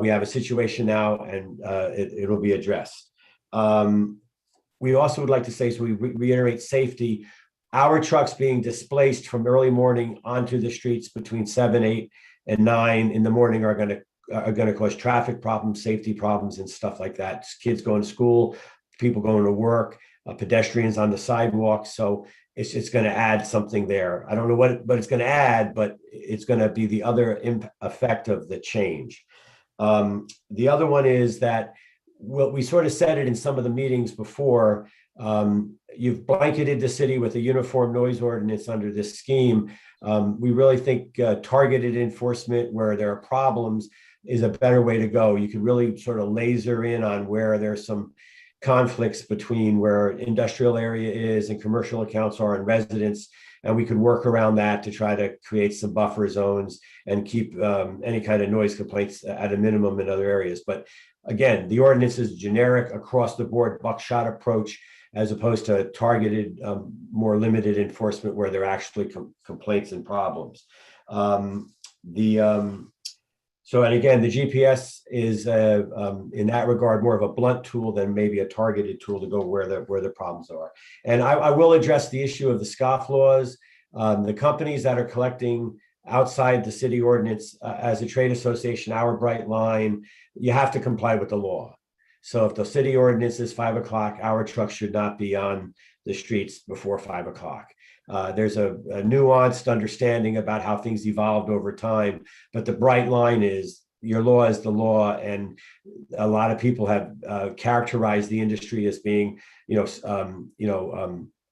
We have a situation now, and it'll be addressed. We also would like to say, so we reiterate safety. Our trucks being displaced from early morning onto the streets between 7, 8, and 9 in the morning are going to cause traffic problems, safety problems, and stuff like that. Kids going to school, people going to work, pedestrians on the sidewalk. So it's going to add something there. I don't know what it's going to add, but it's going to be the other effect of the change. The other one is that we sort of said it in some of the meetings before. You've blanketed the city with a uniform noise ordinance under this scheme. We really think targeted enforcement where there are problems is a better way to go. You can really sort of laser in on where there's some conflicts between where industrial area is and commercial accounts are and residents, and we could work around that to try to create some buffer zones and keep any kind of noise complaints at a minimum in other areas. But again, the ordinance is generic across the board buckshot approach, as opposed to targeted, more limited enforcement where there are actually complaints and problems. So, and again, the GPS is in that regard more of a blunt tool than maybe a targeted tool to go where the problems are. And I will address the issue of the scoff laws. The companies that are collecting outside the city ordinance, as a trade association, our bright line, you have to comply with the law. So if the city ordinance is 5 o'clock, our trucks should not be on the streets before 5 o'clock. There's a nuanced understanding about how things evolved over time, but the bright line is your law is the law. And a lot of people have characterized the industry as being,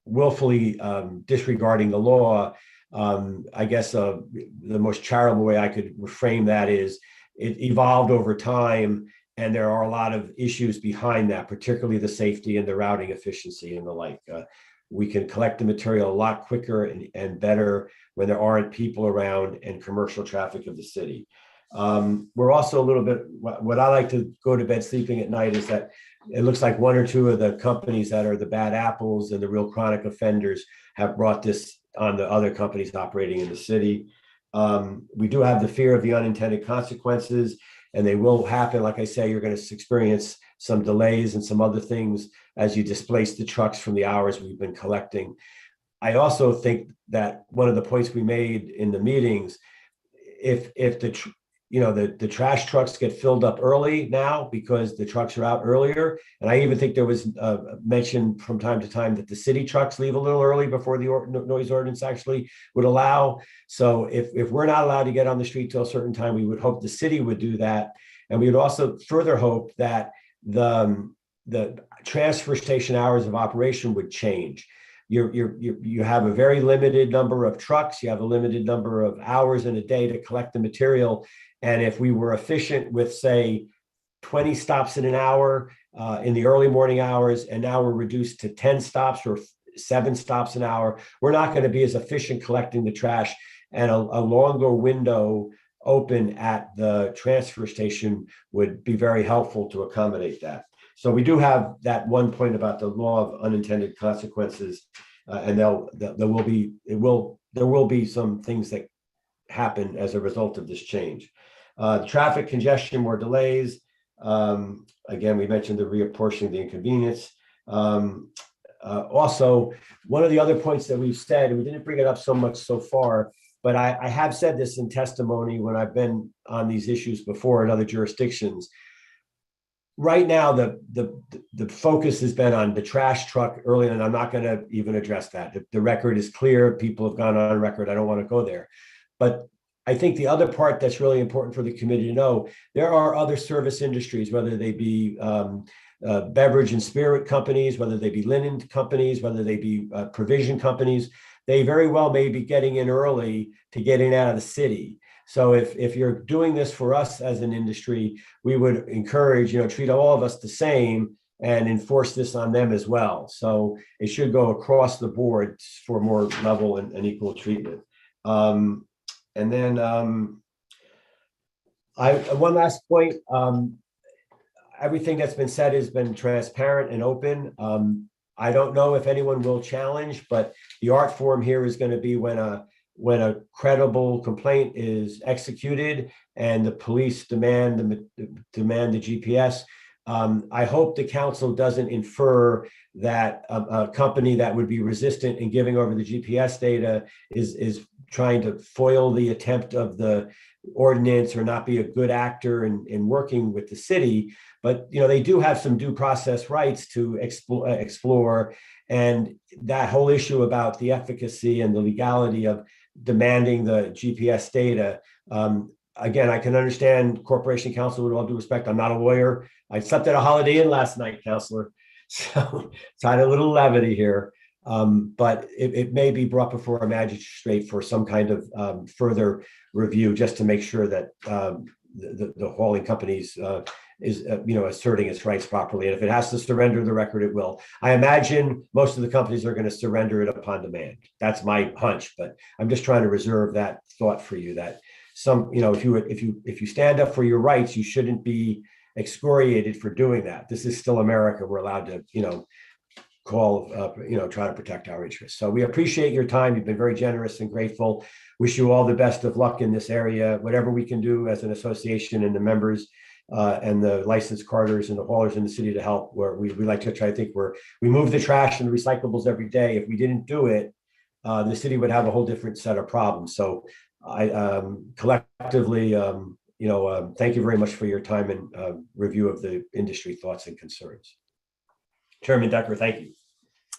willfully disregarding the law. I guess the most charitable way I could reframe that is it evolved over time. And there are a lot of issues behind that, particularly the safety and the routing efficiency and the like. We can collect the material a lot quicker and better when there aren't people around and commercial traffic of the city. We're also a little bit, what I like to go to bed sleeping at night is that it looks like 1 or 2 of the companies that are the bad apples and the real chronic offenders have brought this on the other companies operating in the city. We do have the fear of the unintended consequences, and they will happen. Like I say, you're going to experience some delays and some other things as you displace the trucks from the hours we've been collecting. I also think that one of the points we made in the meetings, if the trash trucks get filled up early now because the trucks are out earlier, and I even think there was mention from time to time that the city trucks leave a little early before the noise ordinance actually would allow. So if we're not allowed to get on the street till a certain time, we would hope the city would do that. And we would also further hope that the transfer station hours of operation would change. You have a very limited number of trucks, you have a limited number of hours in a day to collect the material. And if we were efficient with, say, 20 stops in an hour in the early morning hours, and now we're reduced to 10 stops or 7 stops an hour, we're not going to be as efficient collecting the trash, and a longer window open at the transfer station would be very helpful to accommodate that. So we do have that one point about the law of unintended consequences, and there will be some things that happen as a result of this change. Traffic congestion, more delays. Again, we mentioned the reapportioning the inconvenience. Also, one of the other points that we've said, and we didn't bring it up so much so far, but I have said this in testimony when I've been on these issues before in other jurisdictions. Right now, the focus has been on the trash truck early, and I'm not going to even address that. The record is clear. People have gone on record. I don't want to go there. But I think the other part that's really important for the committee to know, there are other service industries, whether they be beverage and spirit companies, whether they be linen companies, whether they be provision companies. They very well may be getting in early to get in out of the city. So if you're doing this for us as an industry, we would encourage, treat all of us the same and enforce this on them as well. So it should go across the board for more level and equal treatment. And then one last point. Everything that's been said has been transparent and open. I don't know if anyone will challenge, but the art form here is going to be when a credible complaint is executed and the police demand the GPS. I hope the council doesn't infer that a company that would be resistant in giving over the GPS data is trying to foil the attempt of the ordinance or not be a good actor in working with the city. But they do have some due process rights to explore, and that whole issue about the efficacy and the legality of demanding the GPS data. Again, I can understand Corporation Counsel, with all due respect. I'm not a lawyer. I slept at a Holiday Inn last night, Counselor. So I had a little levity here. But it may be brought before a magistrate for some kind of further review, just to make sure that the hauling companies is asserting its rights properly. And if it has to surrender the record, it will. I imagine most of the companies are going to surrender it upon demand. That's my hunch, but I'm just trying to reserve that thought for you. That if you stand up for your rights, you shouldn't be excoriated for doing that. This is still America. We're allowed to try to protect our interests. So we appreciate your time. You've been very generous and grateful. Wish you all the best of luck in this area. Whatever we can do as an association and the members and the licensed carters and the haulers in the city to help, where we like to try to think we move the trash and the recyclables every day. If we didn't do it, the city would have a whole different set of problems. So I collectively, thank you very much for your time and review of the industry thoughts and concerns. Chairman Decker, thank you.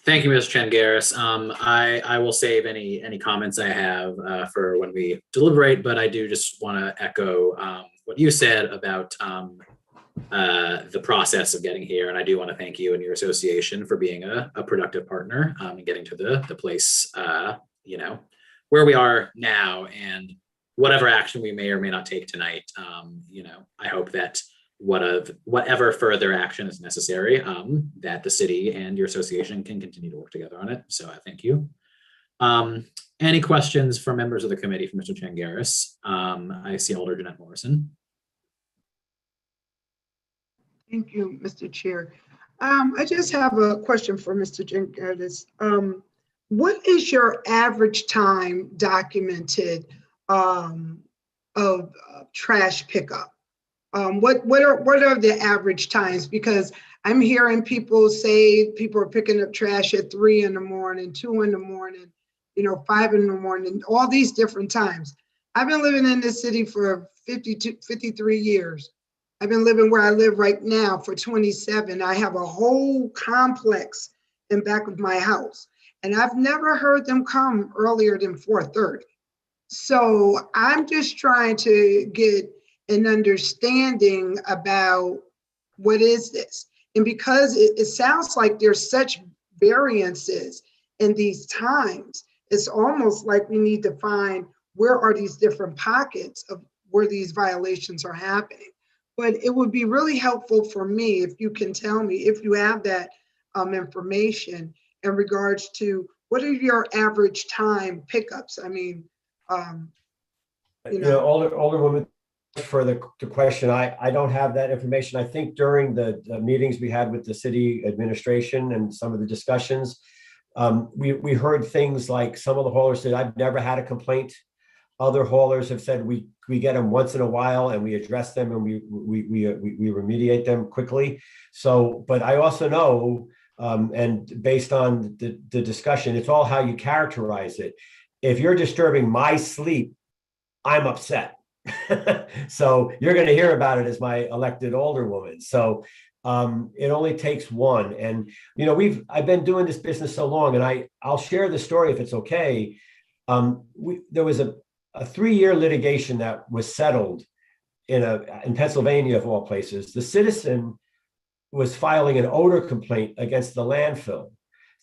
Thank you, Ms. Changaris. I will save any comments I have for when we deliberate, but I do just want to echo what you said about the process of getting here. And I do want to thank you and your association for being a productive partner and getting to the place, where we are now, and whatever action we may or may not take tonight. I hope that whatever further action is necessary, that the city and your association can continue to work together on it. So I thank you. Any questions from members of the committee for Mr. Changaris? I see Alder Jeanette Morrison. Thank you, Mr. Chair. I just have a question for Mr. Changaris. What is your average time documented of trash pickup? What are the average times? Because I'm hearing people say people are picking up trash at 3 in the morning, 2 in the morning, 5 in the morning, all these different times. I've been living in this city for 53 years. I've been living where I live right now for 27. I have a whole complex in back of my house, and I've never heard them come earlier than 4:30. So I'm just trying to get an understanding about what is this. And because it sounds like there's such variances in these times, it's almost like we need to find where are these different pockets of where these violations are happening. But it would be really helpful for me if you can tell me, if you have that information in regards to what are your average time pickups? I mean, older women, for the question, I don't have that information. I think during the meetings we had with the city administration and some of the discussions, we heard things like some of the haulers said, I've never had a complaint. Other haulers have said we get them once in a while and we address them and we remediate them quickly. So, but I also know, and based on the discussion, it's all how you characterize it. If you're disturbing my sleep, I'm upset. So you're going to hear about it as my elected alderwoman. So it only takes one. And I've been doing this business so long, and I'll share the story if it's okay. There was a 3-year litigation that was settled in Pennsylvania, of all places. The citizen was filing an odor complaint against the landfill.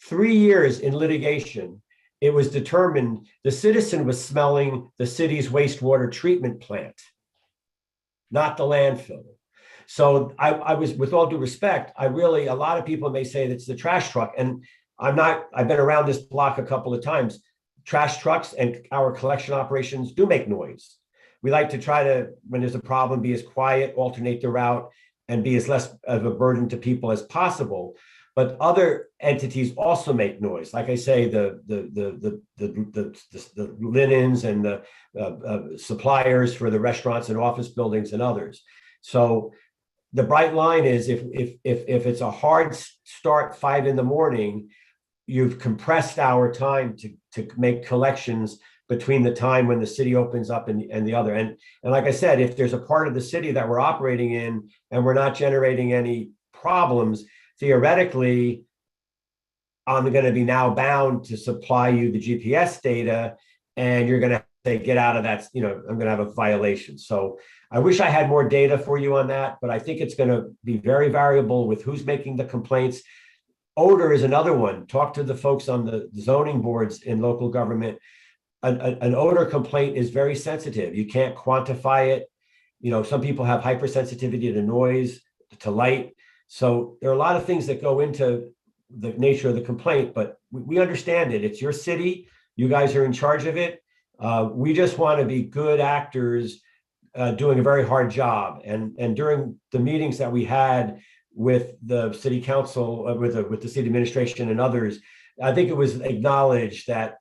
3 years in litigation, it was determined the citizen was smelling the city's wastewater treatment plant, not the landfill. So I was, with all due respect, a lot of people may say that's the trash truck, and I've been around this block a couple of times. Trash trucks and our collection operations do make noise. We like to try to, when there's a problem, be as quiet, alternate the route, and be as less of a burden to people as possible. But other entities also make noise. Like I say, the linens and the suppliers for the restaurants and office buildings and others. So the bright line is if it's a hard start 5 a.m, you've compressed our time to make collections between the time when the city opens up and the other. And like I said, if there's a part of the city that we're operating in and we're not generating any problems, theoretically, I'm going to be now bound to supply you the GPS data, and you're going to say, get out of that, I'm going to have a violation. So I wish I had more data for you on that, but I think it's going to be very variable with who's making the complaints. Odor is another one. Talk to the folks on the zoning boards in local government. An odor complaint is very sensitive. You can't quantify it. Some people have hypersensitivity to noise, to light. So there are a lot of things that go into the nature of the complaint, but we understand it. It's your city. You guys are in charge of it. We just want to be good actors doing a very hard job. And during the meetings that we had with the city council, with the city administration and others, I think it was acknowledged that,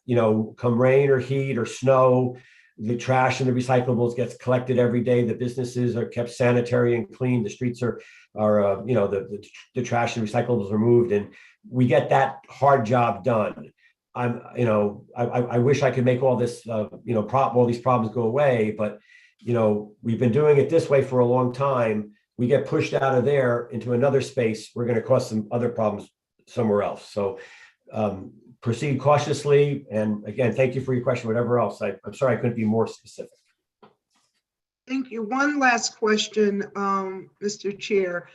come rain or heat or snow, the trash and the recyclables gets collected every day. The businesses are kept sanitary and clean. The streets are the trash and recyclables are moved, and we get that hard job done. I wish I could make all this, all these problems go away, but we've been doing it this way for a long time. We get pushed out of there into another space, we're going to cause some other problems somewhere else. So proceed cautiously. And again, thank you for your question. Whatever else, I'm sorry I couldn't be more specific. Thank you. One last question, Mr. Chair.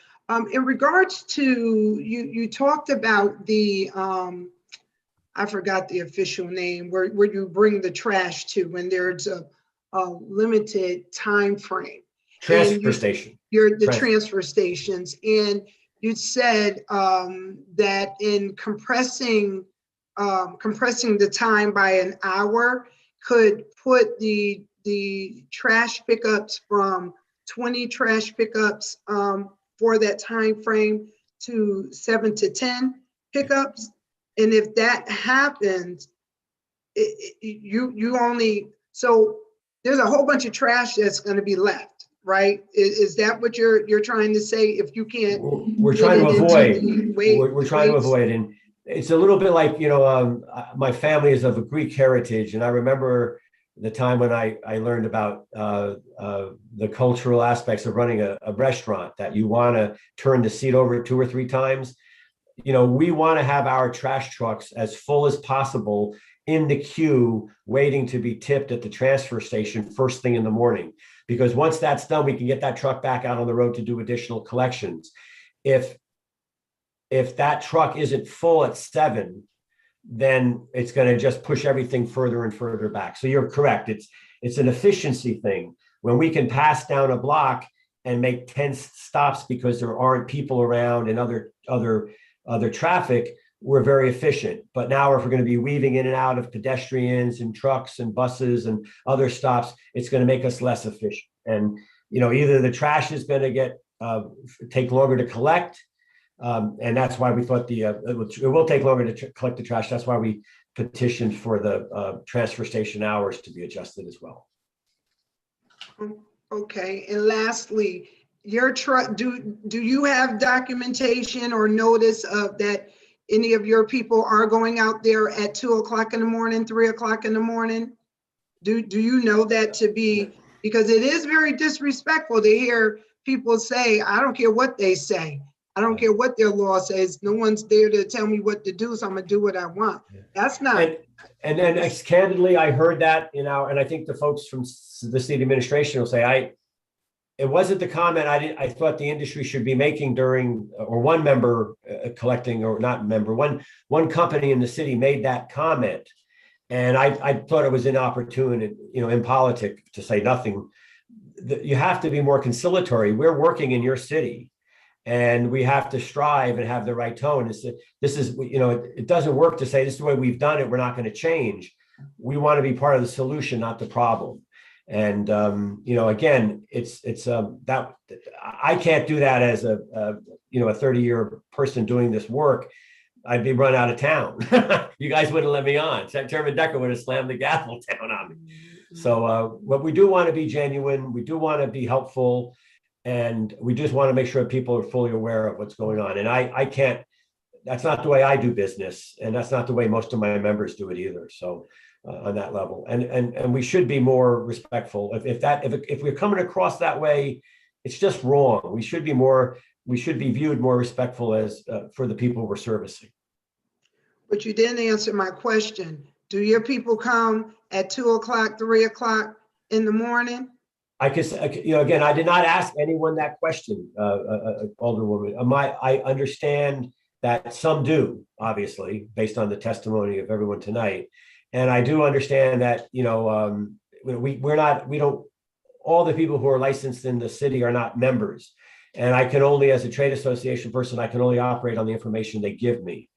In regards to, you talked about the, I forgot the official name, where you bring the trash to when there's a limited time frame. Transfer station. Transfer stations. And you said that in compressing the time by an hour could put the trash pickups from 20 trash pickups for that time frame to 7 to 10 pickups. And if that happens, so there's a whole bunch of trash that's going to be left, right? Is that what you're trying to say? If you can't, we're trying to avoid. We're trying to avoid, and it's a little bit like my family is of a Greek heritage, and I remember the time when I learned about the cultural aspects of running a restaurant, that you want to turn the seat over 2 or 3 times. We want to have our trash trucks as full as possible in the queue, waiting to be tipped at the transfer station first thing in the morning. because once that's done, we can get that truck back out on the road to do additional collections. If that truck isn't full at 7, then it's going to just push everything further and further back. So you're correct. It's an efficiency thing. When we can pass down a block and make 10 stops because there aren't people around and other traffic, we're very efficient. But now if we're going to be weaving in and out of pedestrians and trucks and buses and other stops, it's going to make us less efficient. And, either the trash is going to take longer to collect, and that's why we thought it will take longer to collect the trash. That's why we petitioned for the transfer station hours to be adjusted as well. Okay, and lastly, your truck, do you have documentation or notice of that any of your people are going out there at 2 o'clock in the morning, 3 o'clock in the morning? Do you know that to be, because it is very disrespectful to hear people say, I don't care what they say. I don't care what their law says. No one's there to tell me what to do, so I'm gonna do what I want. That's not. And then candidly, I heard that, and I think the folks from the city administration will say, it wasn't the comment I thought the industry should be making during, or one member collecting, or not member, one company in the city made that comment. And I thought it was inopportune and, impolitic to say nothing. You have to be more conciliatory. We're working in your city, and we have to strive and have the right tone. It doesn't work to say this is the way we've done it, we're not going to change. We want to be part of the solution, not the problem. And again, it's that I can't do that as a 30-year person doing this work. I'd be run out of town. You guys wouldn't let me on. Chairman Decker would have slammed the gavel down on me. So what we do want to be genuine, we do want to be helpful, and we just want to make sure people are fully aware of what's going on. And I can't, that's not the way I do business, and that's not the way most of my members do it either. So on that level, and we should be more respectful. If we're coming across that way, it's just wrong. We should be viewed more respectful as for the people we're servicing. But you didn't answer my question. Do your people come at 2 o'clock, 3 o'clock in the morning? I guess, again, I did not ask anyone that question, Alderwoman. I understand that some do, obviously, based on the testimony of everyone tonight. And I do understand that, all the people who are licensed in the city are not members. And I can only, as a trade association person, I can only operate on the information they give me.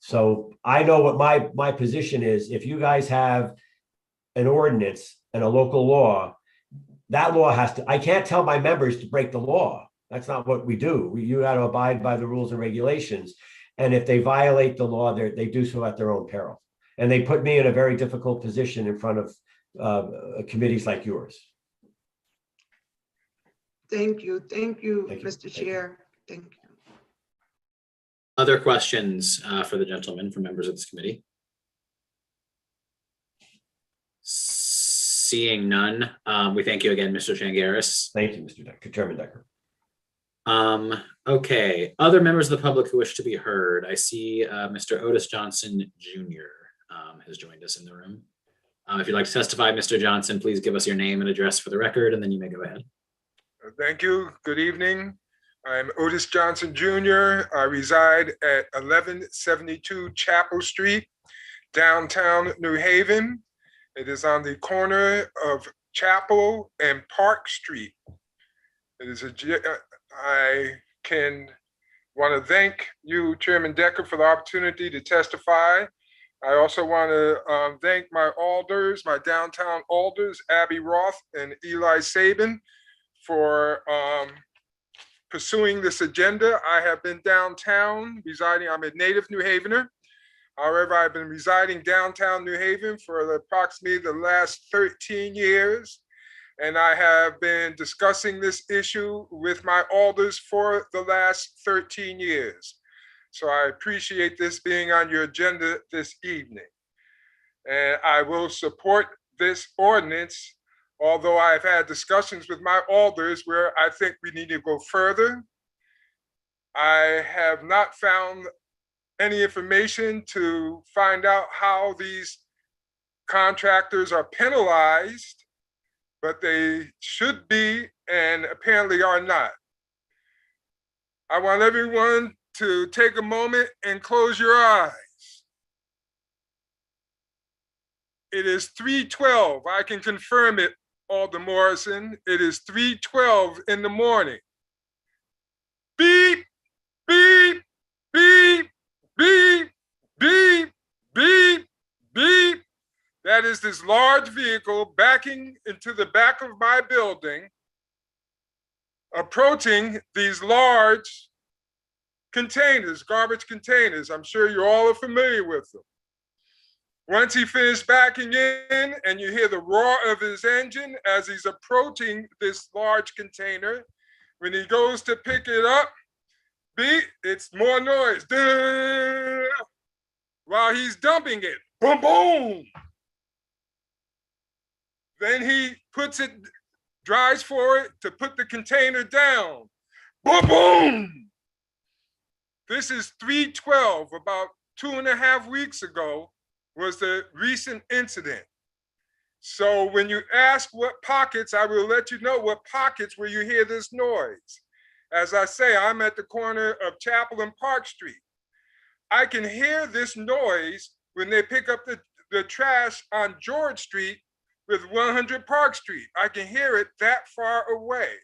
So I know what my position is. If you guys have an ordinance and a local law, that law I can't tell my members to break the law. That's not what we do. You got to abide by the rules and regulations. And if they violate the law, they do so at their own peril. And they put me in a very difficult position in front of committees like yours. Thank you, Mr. Chair. Thank you. Other questions for the gentleman from members of this committee? Seeing none, we thank you again, Mr. Changaris. Thank you, Mr. Decker, Chairman Decker. Okay, other members of the public who wish to be heard. I see Mr. Otis Johnson Jr. Has joined us in the room. If you'd like to testify, Mr. Johnson, please give us your name and address for the record, and then you may go ahead. Thank you. Good evening. I'm Otis Johnson Jr. I reside at 1172 Chapel Street, downtown New Haven. It is on the corner of Chapel and Park Street. I want to thank you, Chairman Decker, for the opportunity to testify. I also want to thank my alders, my downtown alders, Abby Roth and Eli Sabin, for pursuing this agenda. I have been downtown residing. I'm a native New Havener. However, I've been residing downtown New Haven for approximately the last 13 years. And I have been discussing this issue with my alders for the last 13 years. So I appreciate this being on your agenda this evening. And I will support this ordinance, although I've had discussions with my alders where I think we need to go further. I have not found any information to find out how these contractors are penalized but they should be and apparently are not. I want everyone to take a moment and close your eyes. It is 3:12. I can confirm it, Alder Morrison. It is 3:12 in the morning. Beep, beep, beep, beep, beep, beep, beep. That is this large vehicle backing into the back of my building, approaching these large containers, garbage containers. I'm sure you all are familiar with them. Once he finished backing in and you hear the roar of his engine as he's approaching this large container, when he goes to pick it up, beep, it's more noise. Duh, while he's dumping it, boom, boom. Then he drives for it to put the container down. Boom, boom. This is 3:12, about 2.5 weeks ago was the recent incident. So when you ask what pockets, I will let you know what pockets where you hear this noise. As I say, I'm at the corner of Chapel and Park Street. I can hear this noise when they pick up the trash on George Street with 100 Park Street. I can hear it that far away.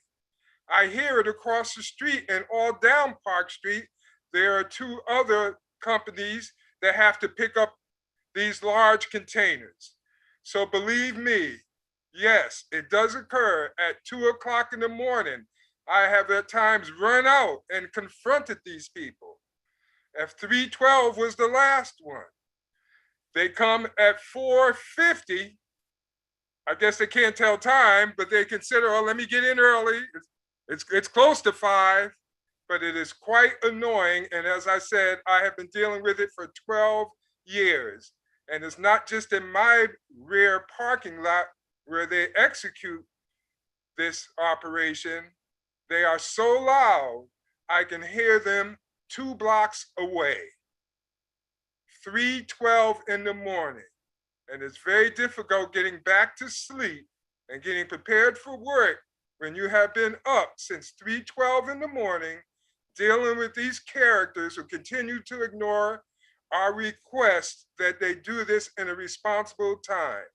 I hear it across the street and all down Park Street. There are 2 other companies that have to pick up these large containers. So believe me, yes, it does occur at 2 o'clock in the morning. I have at times run out and confronted these people. If 3:12 was the last one, they come at 4:50. I guess they can't tell time, but they consider, oh, let me get in early. It's close to 5, but it is quite annoying. And as I said, I have been dealing with it for 12 years. And it's not just in my rear parking lot where they execute this operation. They are so loud, I can hear them 2 blocks away. 3:12 in the morning. And it's very difficult getting back to sleep and getting prepared for work when you have been up since 3:12 in the morning, dealing with these characters who continue to ignore our request that they do this in a responsible time.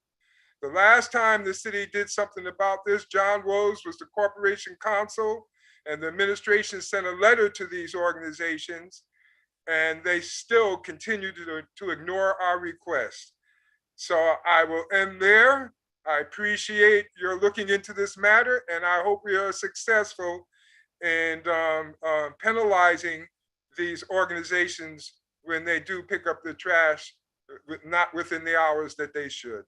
The last time the city did something about this, John Rose was the corporation counsel, and the administration sent a letter to these organizations, and they still continue to ignore our request. So I will end there. I appreciate your looking into this matter, and I hope we are successful in penalizing these organizations when they do pick up the trash, not within the hours that they should.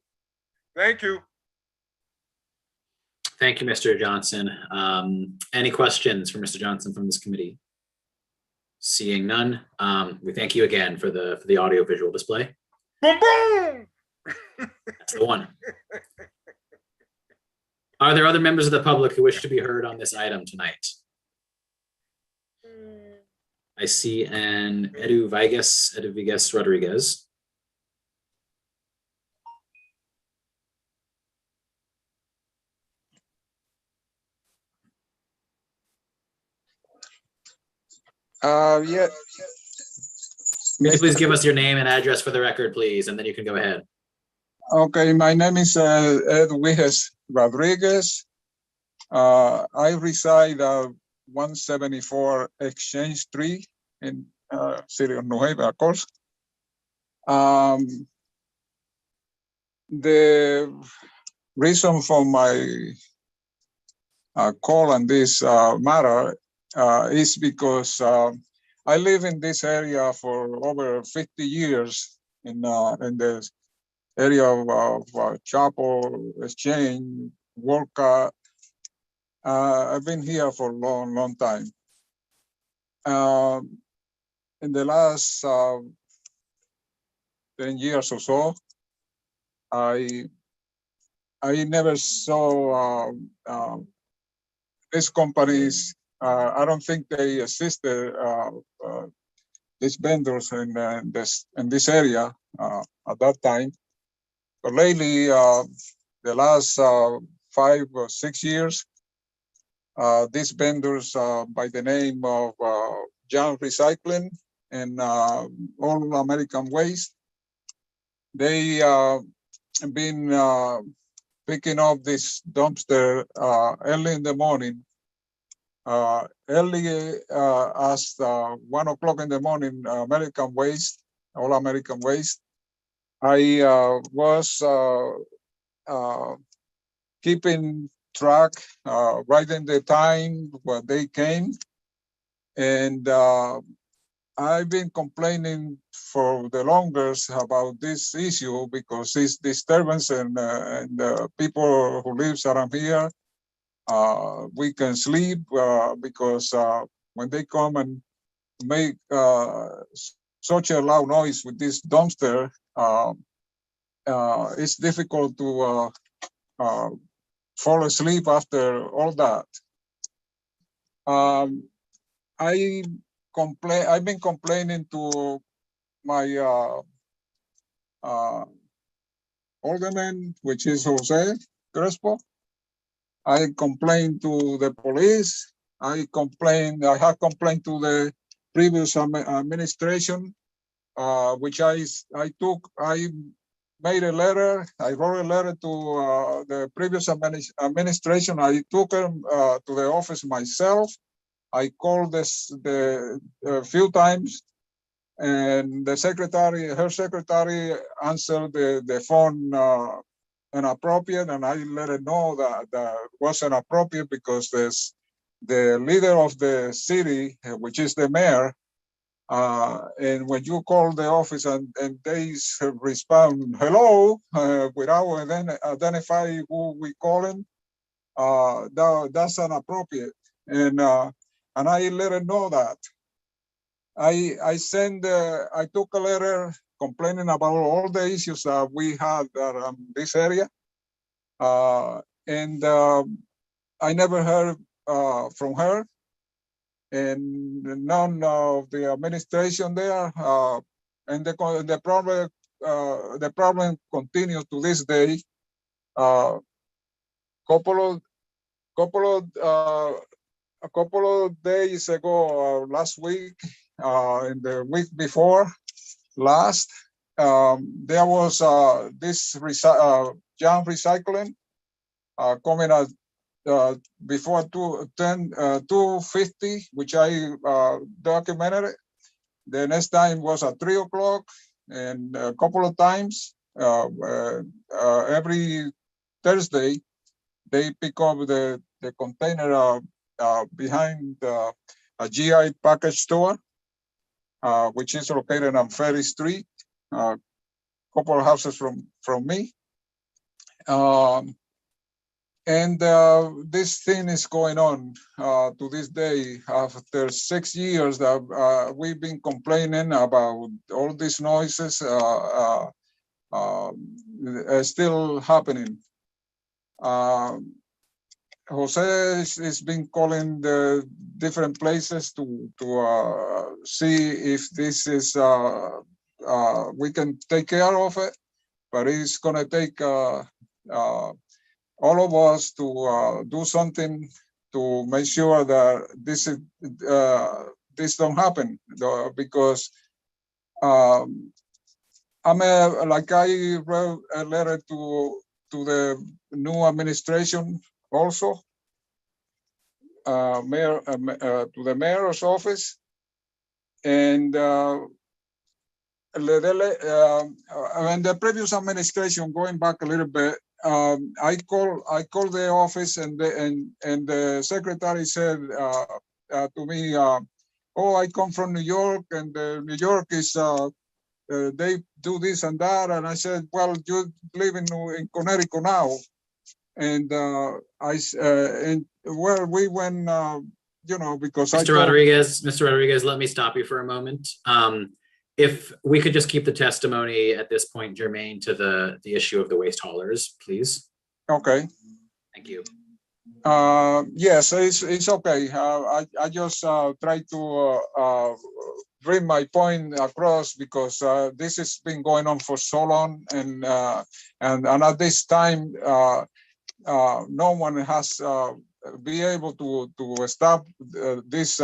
Thank you. Thank you, Mr. Johnson. Any questions for Mr. Johnson from this committee? Seeing none, we thank you again for the audio visual display. Boom, boom. That's the one. Are there other members of the public who wish to be heard on this item tonight? I see an Edu Vigas Rodriguez. Yeah. Can you please give us your name and address for the record, please, and then you can go ahead. Okay, my name is Ed Vigas Rodriguez. I reside at 174 Exchange Street in city of New Haven, of course. The reason for my call on this matter is because I live in this area for over 50 years in the area of Chapel, Exchange, Walcott. I've been here for a long time. In the last 10 years or so, I never saw these companies. I don't think they assisted these vendors in this area at that time. But lately, the last 5 or 6 years. These vendors by the name of John Recycling and All American Waste, they been picking up this dumpster early in the morning. Early as 1 o'clock in the morning, American Waste, All American Waste. I was keeping track, writing the time when they came, and I've been complaining for the longest about this issue because it's disturbance and people who lives around here, we can sleep because when they come and make such a loud noise with this dumpster, it's difficult to fall asleep after all that. I've been complaining to my alderman, which is Jose Crespo. I complained to the police. I have complained to the previous administration, which I made a letter. I wrote a letter to the previous administration. I took them to the office myself. I called the few times, and her secretary answered the phone inappropriate, and I let her know that that was inappropriate because the leader of the city, which is the mayor, and when you call the office and they respond hello without identify who we calling, that's inappropriate, and I let her know that. I took a letter complaining about all the issues that we had in this area, and I never heard from her, and none of the administration there, and the problem continues to this day. A couple of days ago, last week, in the week before last, there was this John Recycling coming at before 2:50, which I documented. The next time was at 3 o'clock, and a couple of times every Thursday they pick up the container behind a GI package store, which is located on Ferry Street, a couple of houses from me. And this thing is going on to this day after 6 years that we've been complaining about all these noises still happening. Jose has been calling the different places to see if this is we can take care of it, but it's gonna take all of us to do something to make sure that this don't happen, because like I wrote a letter to the new administration also, mayor to the mayor's office, and the previous administration, going back a little bit, I called the office, and the secretary said to me, "Oh, I come from New York, and New York is they do this and that." And I said, "Well, you live in Connecticut now," and we went, because Mr. Rodriguez, let me stop you for a moment. If we could just keep the testimony at this point germane to the issue of the waste haulers, please. Okay. Thank you. Yes, it's okay. I just try to bring my point across, because this has been going on for so long, and at this time, no one has be able to stop this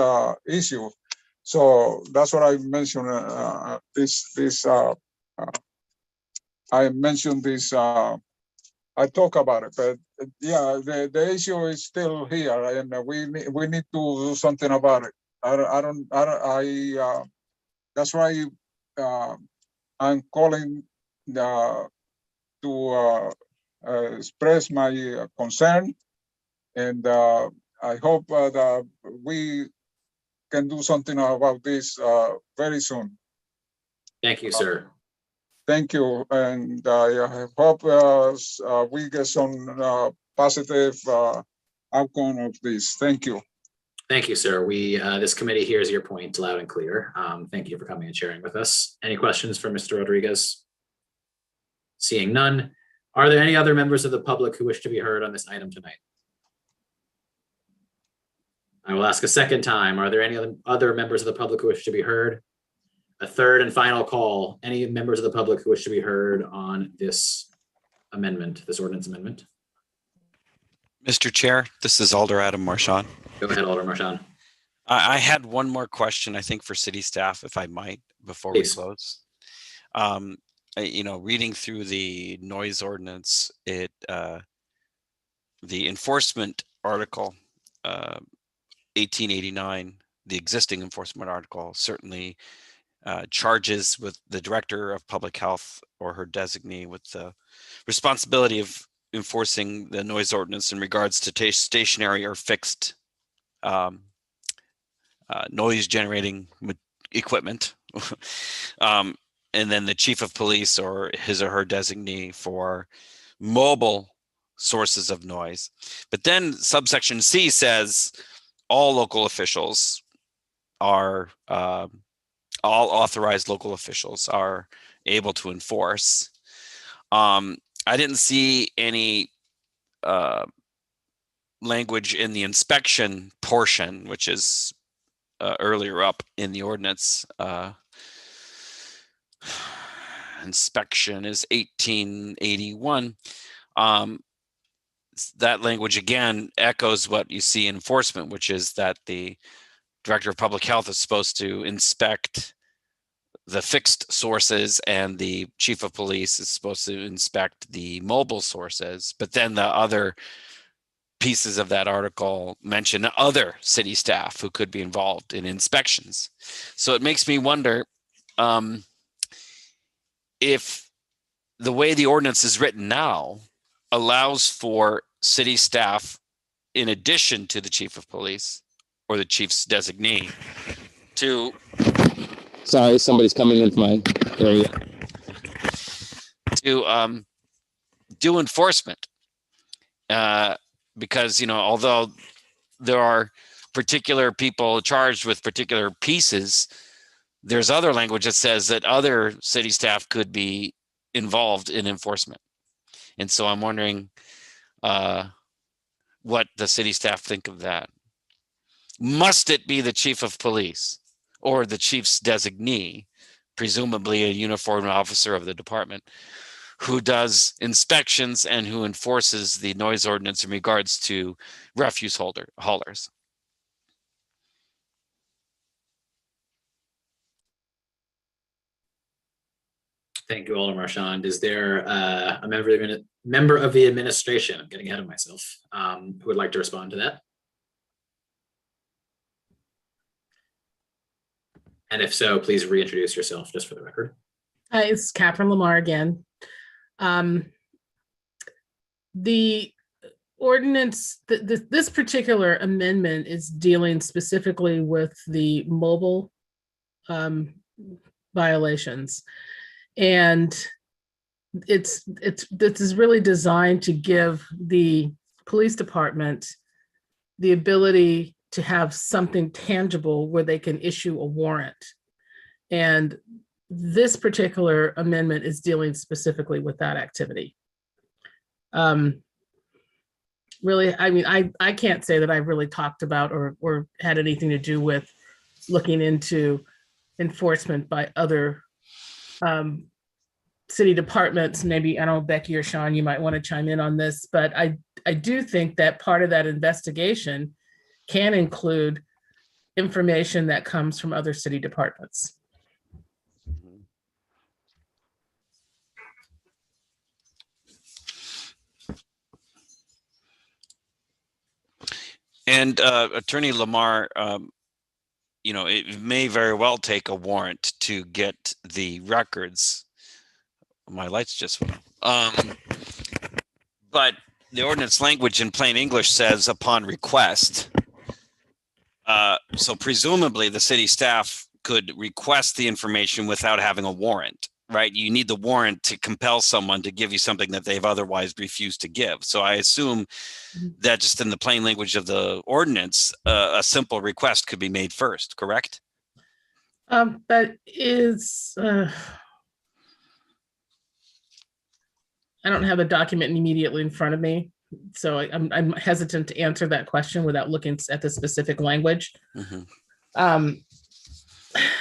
issue. So that's what I mentioned. I mentioned this. I talk about it, but yeah, the issue is still here, and we need to do something about it. That's why I'm calling to express my concern, and I hope that we can do something about this very soon. Thank you, sir. Thank you, and I hope we get some positive outcome of this. Thank you. Thank you, sir. This committee hears your point loud and clear. Thank you for coming and sharing with us. Any questions for Mr. Rodriguez? Seeing none, are there any other members of the public who wish to be heard on this item tonight? I will ask a second time. Are there any other members of the public who wish to be heard? A third and final call. Any members of the public who wish to be heard on this amendment, this ordinance amendment? Mr. Chair, this is Alder Adam Marchand. Go ahead, Alder Marchand. I had one more question, I think, for city staff, if I might, before Please. we close. Reading through the noise ordinance, the enforcement article, 1889, the existing enforcement article certainly charges with the director of public health or her designee with the responsibility of enforcing the noise ordinance in regards to stationary or fixed noise generating equipment. And then the chief of police or his or her designee for mobile sources of noise. But then subsection C says all local officials are, all authorized local officials are able to enforce. I didn't see any language in the inspection portion, which is earlier up in the ordinance. Inspection is 1881. That language again echoes what you see in enforcement, which is that the director of public health is supposed to inspect the fixed sources and the chief of police is supposed to inspect the mobile sources. But then the other pieces of that article mention other city staff who could be involved in inspections. So it makes me wonder if the way the ordinance is written now allows for city staff, in addition to the chief of police or the chief's designee, to... Sorry, somebody's coming into my area. To do enforcement. Because, although there are particular people charged with particular pieces, there's other language that says that other city staff could be involved in enforcement. And so I'm wondering what the city staff think of that. Must it be the chief of police or the chief's designee, presumably a uniformed officer of the department, who does inspections and who enforces the noise ordinance in regards to refuse haulers? Thank you, Alder Marchand. Is there a member of the administration, I'm getting ahead of myself, who would like to respond to that? And if so, please reintroduce yourself just for the record. Hi, it's Catherine Lamar again. The ordinance, this particular amendment is dealing specifically with the mobile violations. And this is really designed to give the police department the ability to have something tangible where they can issue a warrant. And this particular amendment is dealing specifically with that activity. Really, I mean, I can't say that I've really talked about or had anything to do with looking into enforcement by other city departments, maybe, I don't know, Becky or Sean, you might want to chime in on this, but I do think that part of that investigation can include information that comes from other city departments. And Attorney Lamar, it may very well take a warrant to get the records. My lights just went off. But the ordinance language in plain English says upon request. So presumably the city staff could request the information without having a warrant, right? You need the warrant to compel someone to give you something that they've otherwise refused to give. So I assume that just in the plain language of the ordinance, a simple request could be made first, correct? That is, I don't have a document immediately in front of me, so I'm hesitant to answer that question without looking at the specific language.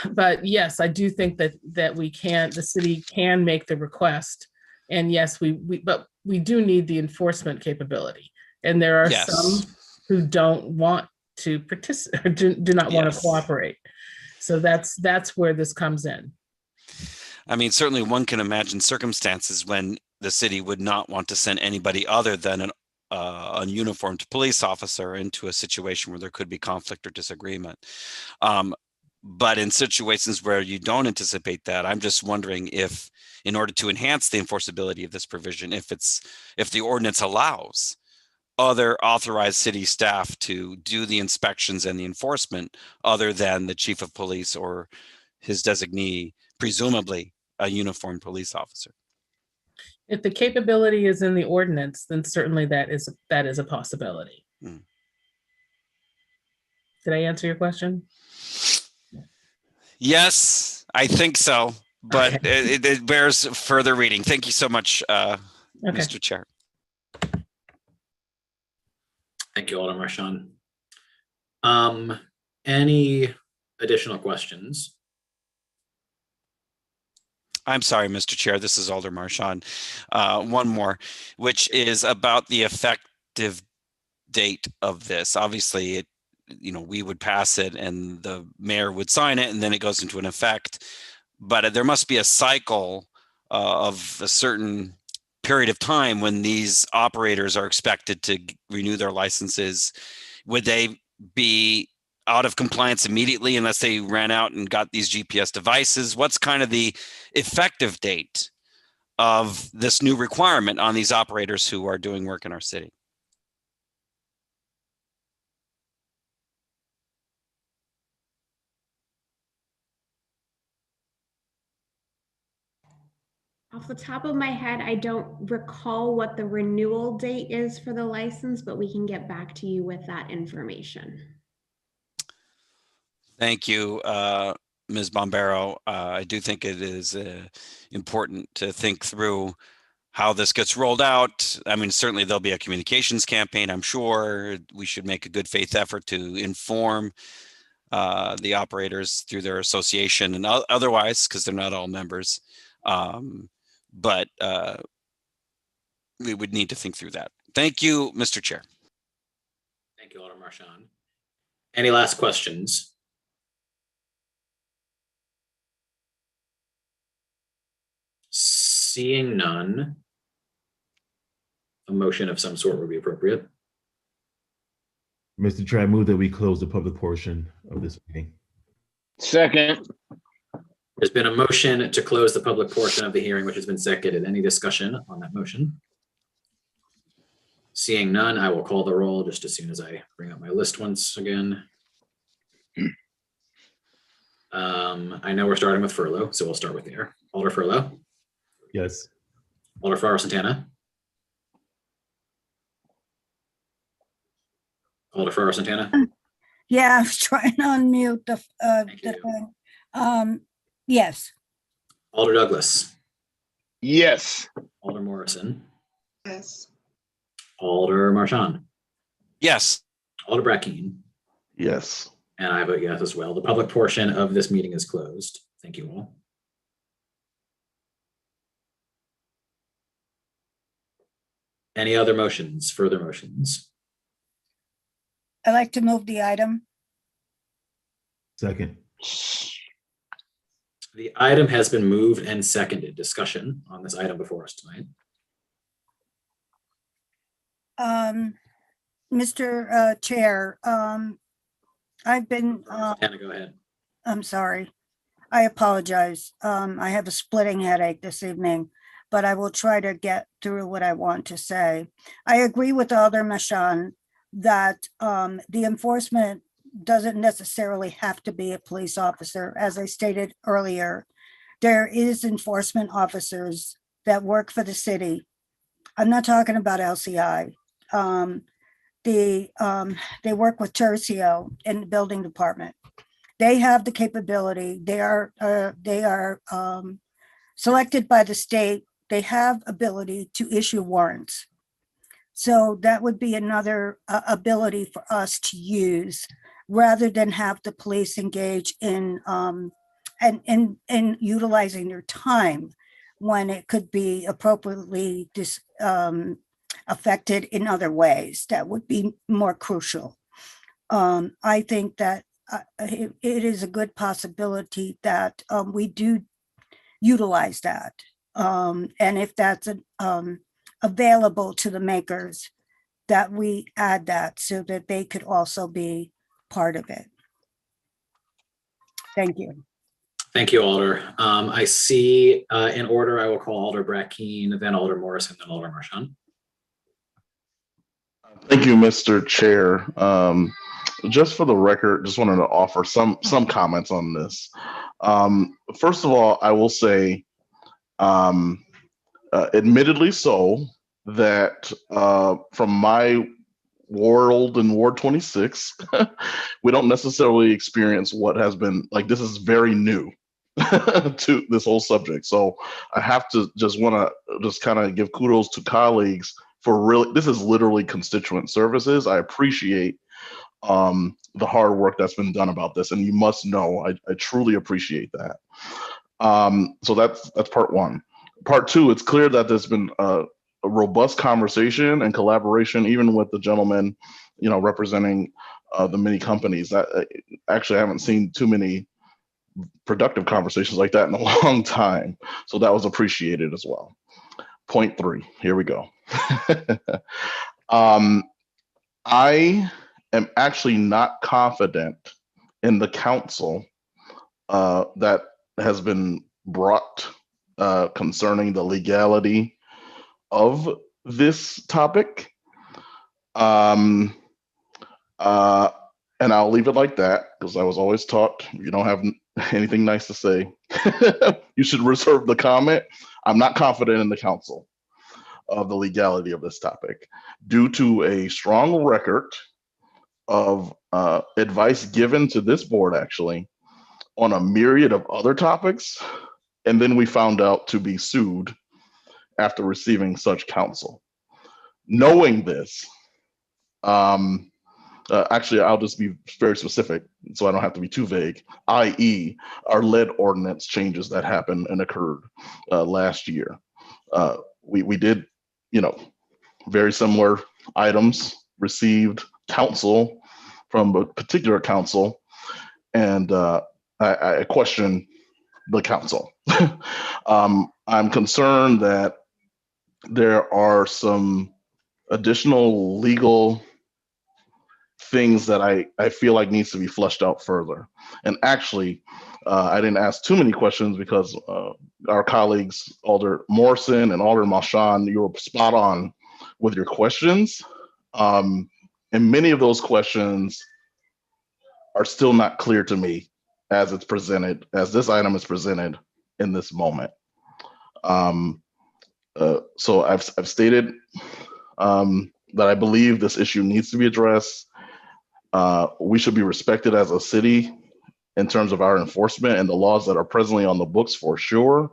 But yes, I do think that the city can make the request, and yes, but we do need the enforcement capability, and there are some who don't want to participate, do not want to cooperate. So that's where this comes in. I mean, certainly one can imagine circumstances when the city would not want to send anybody other than an uniformed police officer into a situation where there could be conflict or disagreement. But in situations where you don't anticipate that, I'm just wondering if, in order to enhance the enforceability of this provision, if the ordinance allows other authorized city staff to do the inspections and the enforcement other than the chief of police or his designee, presumably a uniformed police officer. If the capability is in the ordinance, then certainly that is a possibility. Did I answer your question? Yes, I think so, but okay. it bears further reading. Thank you so much, Mr. Chair. Thank you, Alderman Marchand. Any additional questions? I'm sorry, Mr. Chair, this is Alder Marchand. One more, which is about the effective date of this. Obviously, we would pass it and the mayor would sign it and then it goes into an effect. But there must be a cycle of a certain period of time when these operators are expected to renew their licenses. Would they be out of compliance immediately unless they ran out and got these GPS devices? What's kind of the effective date of this new requirement on these operators who are doing work in our city? Off the top of my head, I don't recall what the renewal date is for the license, but we can get back to you with that information. Thank you, Ms. Bombero. I do think it is important to think through how this gets rolled out. I mean, certainly there'll be a communications campaign. I'm sure we should make a good faith effort to inform the operators through their association and otherwise, because they're not all members. But we would need to think through that. Thank you, Mr. Chair. Thank you, Alderman Marchand. Any last questions? Seeing none, a motion of some sort would be appropriate. Mr. Chair, I move that we close the public portion of this meeting. Second. There's been a motion to close the public portion of the hearing, which has been seconded. Any discussion on that motion? Seeing none, I will call the roll just as soon as I bring up my list once again. I know we're starting with Furlow, so we'll start with there. Alder Furlow? Yes. Alder Farrar Santana? Alder Farrar Santana? Yeah, I was trying to unmute the thing. Yes. Alder Douglas? Yes. Alder Morrison? Yes. Alder Marchand? Yes. Alder Brackeen? Yes. And I vote yes as well. The public portion of this meeting is closed. Thank you all. Any other motions, further motions? I'd like to move the item. Second. The item has been moved and seconded. Discussion on this item before us tonight. Mr. Chair, I've been, Anna, go ahead. I'm sorry. I apologize. I have a splitting headache this evening, but I will try to get through what I want to say. I agree with Alder Mashan that the enforcement doesn't necessarily have to be a police officer. As I stated earlier, there is enforcement officers that work for the city. I'm not talking about LCI. They work with Tercio in the building department. They have the capability. They are selected by the state. They have ability to issue warrants. So that would be another ability for us to use rather than have the police engage in and utilizing their time when it could be appropriately affected in other ways that would be more crucial. I think that it is a good possibility that we do utilize that. And if that's available to the makers, that we add that so that they could also be part of it. Thank you. Thank you, Alder. I see in order, I will call Alder Brackeen, then Alder Morrison, then Alder Marchand. Thank you, Mr. Chair. Just for the record, just wanted to offer some comments on this. First of all, I will say, admittedly so, that from my world in Ward 26, we don't necessarily experience what has been, like, this is very new to this whole subject. So I have to just want to just kind of give kudos to colleagues for really, this is literally constituent services. I appreciate the hard work that's been done about this, and you must know, I truly appreciate that. So that's part one. Part two, it's clear that there's been a robust conversation and collaboration, even with the gentleman, representing the many companies. That actually, I haven't seen too many productive conversations like that in a long time. So that was appreciated as well. Point three, here we go. I am actually not confident in the counsel that has been brought concerning the legality of this topic. And I'll leave it like that, because I was always taught, if you don't have anything nice to say, you should reserve the comment. I'm not confident in the counsel of the legality of this topic due to a strong record of advice given to this board, actually, on a myriad of other topics. And then we found out to be sued after receiving such counsel. Knowing this, actually, I'll just be very specific so I don't have to be too vague, i.e. our lead ordinance changes that happened and occurred last year. We did, very similar items, received counsel from a particular counsel, and I question the counsel. I'm concerned that there are some additional legal things that I feel like needs to be fleshed out further. And actually, I didn't ask too many questions because our colleagues, Alder Morrison and Alder Marchand, you were spot on with your questions. And many of those questions are still not clear to me as it's presented, as this item is presented in this moment. So I've stated that I believe this issue needs to be addressed. We should be respected as a city in terms of our enforcement and the laws that are presently on the books, for sure.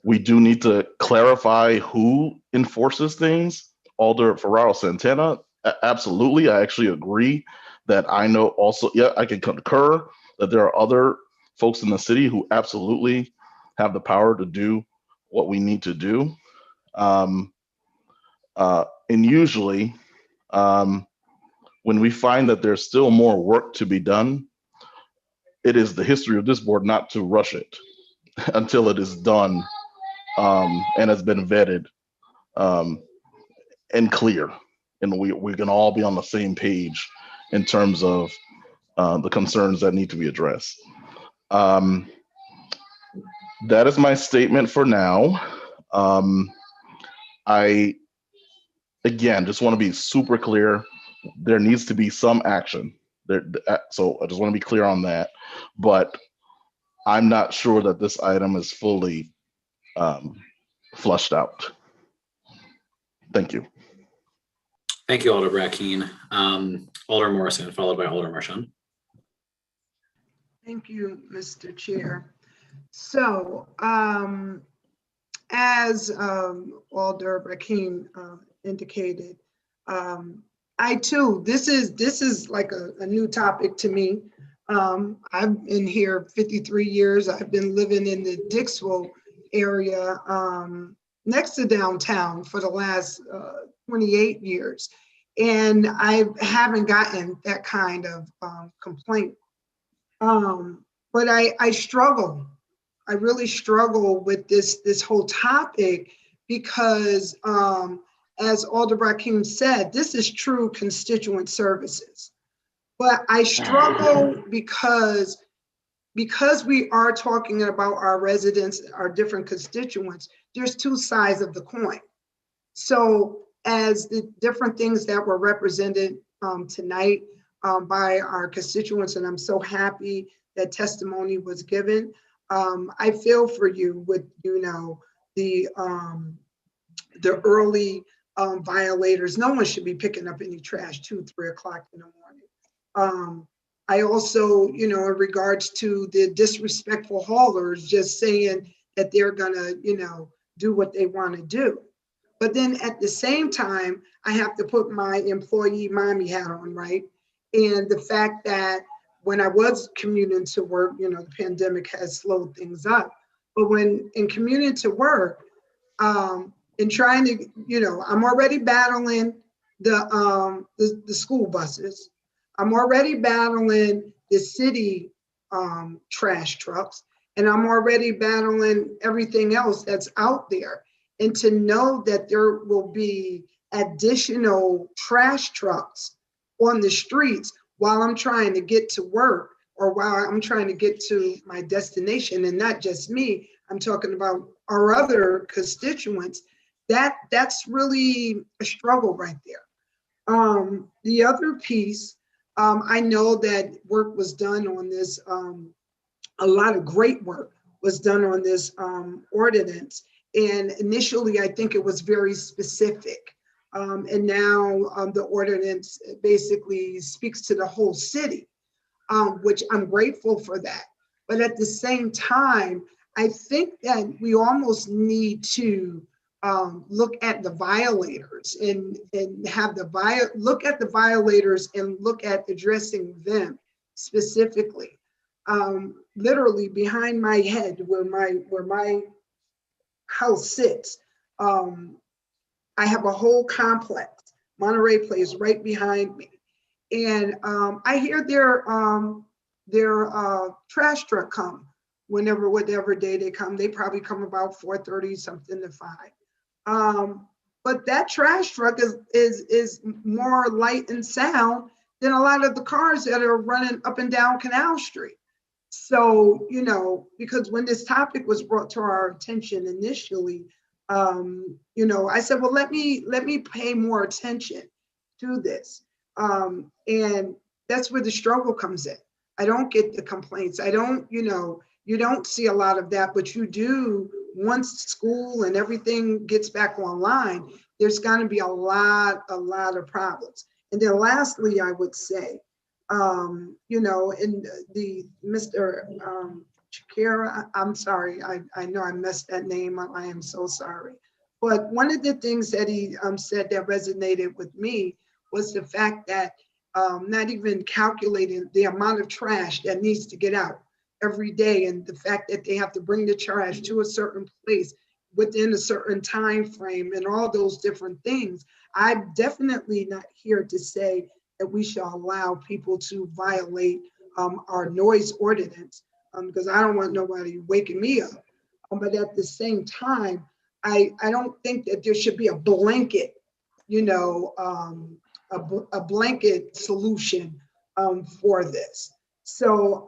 We do need to clarify who enforces things. Alder Ferraro Santana, absolutely. I actually agree that I know also, yeah, I can concur that there are other folks in the city who absolutely have the power to do what we need to do. And usually, when we find that there's still more work to be done, it is the history of this board not to rush it until it is done and has been vetted and clear. And we can all be on the same page in terms of the concerns that need to be addressed. That is my statement for now. I, again, just want to be super clear. There needs to be some action. So I just want to be clear on that. But I'm not sure that this item is fully flushed out. Thank you. Thank you, Alder Brackeen. Alder Morrison, followed by Alder Marchand. Thank you, Mr. Chair. So, as Alder Brackeen indicated, I too, this is like a new topic to me. I've been here 53 years. I've been living in the Dixville area next to downtown for the last 28 years. And I haven't gotten that kind of complaint. But I struggle. I really struggle with this whole topic because as Alder Brackeen said, this is true constituent services. But I struggle because we are talking about our residents, our different constituents, there's two sides of the coin. So as the different things that were represented tonight by our constituents, and I'm so happy that testimony was given. I feel for you with, the early violators. No one should be picking up any trash 2, 3 o'clock in the morning. I also, in regards to the disrespectful haulers, just saying that they're gonna, do what they want to do. But then at the same time, I have to put my employee mommy hat on, right? And the fact that when I was commuting to work, the pandemic has slowed things up. But when in commuting to work, in trying to, I'm already battling the school buses. I'm already battling the city trash trucks, and I'm already battling everything else that's out there. And to know that there will be additional trash trucks on the streets while I'm trying to get to work or while I'm trying to get to my destination, and not just me, I'm talking about our other constituents, that's really a struggle right there. The other piece, I know that work was done on this, a lot of great work was done on this ordinance. And initially, I think it was very specific. And now the ordinance basically speaks to the whole city, which I'm grateful for that. But at the same time, I think that we almost need to look at the violators and have look at the violators and look at addressing them specifically. Literally behind my head, where my house sits, I have a whole complex. Monterey Place right behind me, and I hear their trash truck come whatever day they come. They probably come about 4:30 something to 5. But that trash truck is more light and sound than a lot of the cars that are running up and down Canal Street. So, because when this topic was brought to our attention initially, I said, well, let me pay more attention to this. And that's where the struggle comes in. I don't get the complaints. I don't, you don't see a lot of that, but you do once school and everything gets back online, there's going to be a lot of problems. And then lastly, I would say, in the Mr. Shakira, I'm sorry, I know I messed that name up. I am so sorry. But one of the things that he said that resonated with me was the fact that not even calculating the amount of trash that needs to get out every day, and the fact that they have to bring the trash to a certain place within a certain time frame and all those different things. I'm definitely not here to say that we shall allow people to violate our noise ordinance, because I don't want nobody waking me up. But at the same time, I don't think that there should be a blanket, you know, a blanket solution for this. So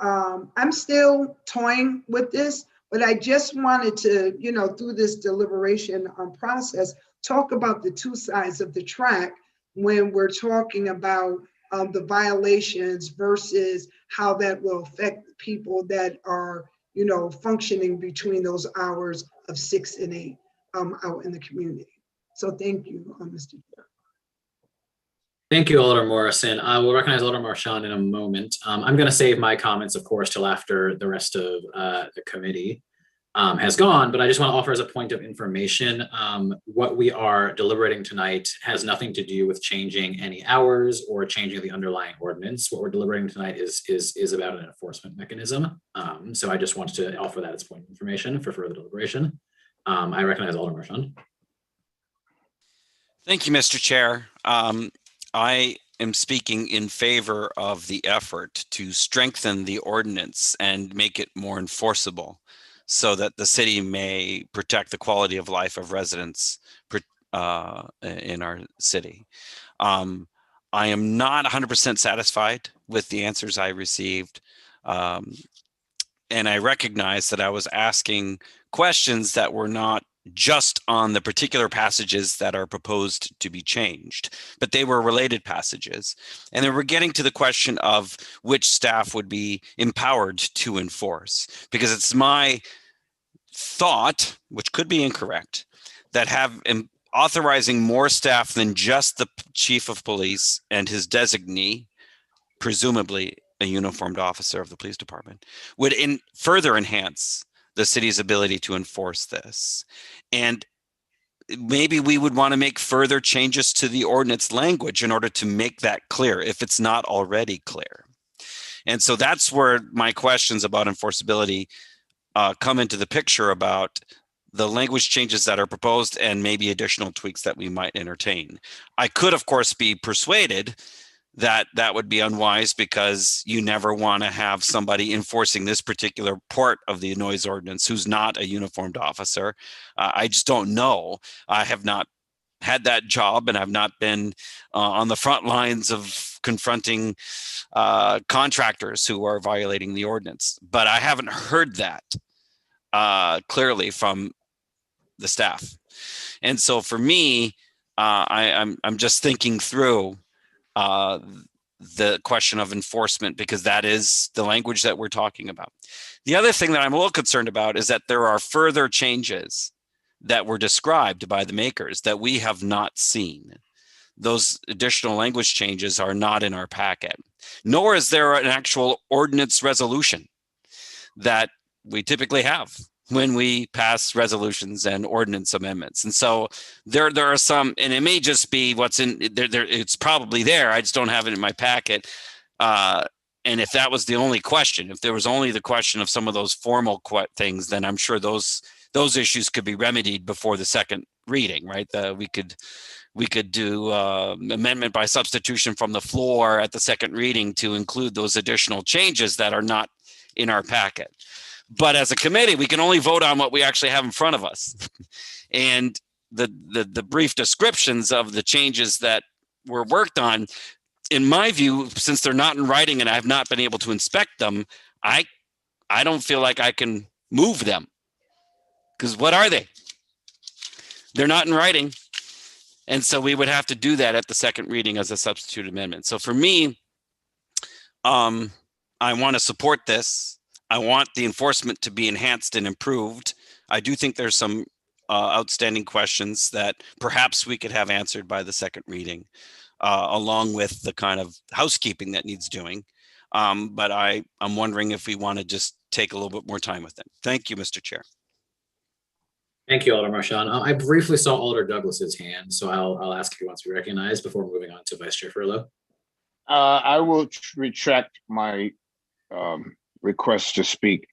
I'm still toying with this, but I just wanted to, you know, through this deliberation process, talk about the two sides of the track when we're talking about the violations versus how that will affect people that are, you know, functioning between those hours of 6 and 8 out in the community. So thank you, Mr. Chair. Thank you, Alder Morrison. I will recognize Alder Marchand in a moment. I'm going to save my comments, of course, till after the rest of the committee has gone, but I just want to offer as a point of information, what we are deliberating tonight has nothing to do with changing any hours or changing the underlying ordinance. What we're deliberating tonight is about an enforcement mechanism. So I just wanted to offer that as a point of information for further deliberation. I recognize Alder Marchand. Thank you, Mr. Chair. I am speaking in favor of the effort to strengthen the ordinance and make it more enforceable so that the city may protect the quality of life of residents in our city. I am not 100% satisfied with the answers I received. And I recognize that I was asking questions that were not just on the particular passages that are proposed to be changed, but they were related passages. And then we're getting to the question of which staff would be empowered to enforce, because it's my thought, which could be incorrect, that authorizing more staff than just the chief of police and his designee, presumably a uniformed officer of the police department, would further enhance the city's ability to enforce this. And maybe we would want to make further changes to the ordinance language in order to make that clear if it's not already clear. And so that's where my questions about enforceability come into the picture, about the language changes that are proposed and maybe additional tweaks that we might entertain. I could, of course, be persuaded that that would be unwise because you never want to have somebody enforcing this particular part of the noise ordinance who's not a uniformed officer. I just don't know. I have not had that job, and I've not been on the front lines of confronting contractors who are violating the ordinance. But I haven't heard that clearly from the staff. And so for me, I'm just thinking through the question of enforcement, because that is the language that we're talking about. The other thing that I'm a little concerned about is that there are further changes that were described by the makers that we have not seen. Those additional language changes are not in our packet, nor is there an actual ordinance resolution that we typically have when we pass resolutions and ordinance amendments. And so there are some, and it may just be what's in there. It's probably there. I just don't have it in my packet. And if that was the only question, if there was only the question of some of those formal things, then I'm sure those issues could be remedied before the second reading, right? We could do amendment by substitution from the floor at the second reading to include those additional changes that are not in our packet. But as a committee, we can only vote on what we actually have in front of us. And the brief descriptions of the changes that were worked on, in my view, since they're not in writing and I have not been able to inspect them, I don't feel like I can move them. Because what are they? They're not in writing. And so we would have to do that at the second reading as a substitute amendment. So for me, I want to support this. I want the enforcement to be enhanced and improved. I do think there's some outstanding questions that perhaps we could have answered by the second reading, along with the kind of housekeeping that needs doing. But I'm wondering if we want to just take a little bit more time with it. Thank you, Mr. Chair. Thank you, Alder Marchand. I briefly saw Alder Douglas's hand, so I'll ask if he wants to be recognized before moving on to Vice Chair Furlow. I will retract my request to speak.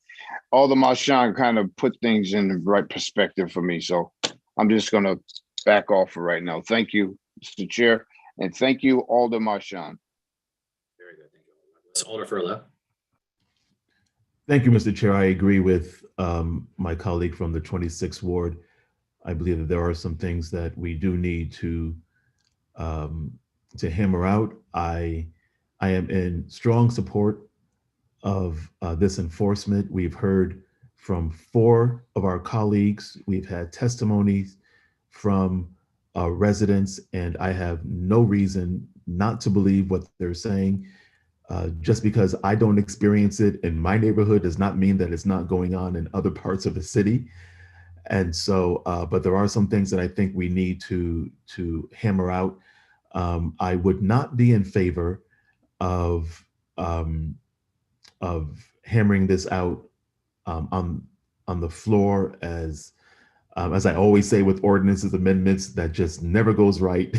Alder Marchand kind of put things in the right perspective for me. So I'm just gonna back off for right now. Thank you, Mr. Chair, and thank you, Alder Marchand. Very good. Thank you. Alder Furlow. Thank you, Mr. Chair. I agree with my colleague from the 26th Ward. I believe that there are some things that we do need to hammer out. I am in strong support of this enforcement. We've heard from 4 of our colleagues. We've had testimonies from residents, and I have no reason not to believe what they're saying. Just because I don't experience it in my neighborhood does not mean that it's not going on in other parts of the city. And so, but there are some things that I think we need to hammer out. I would not be in favor of hammering this out on the floor as I always say with ordinances amendments, that just never goes right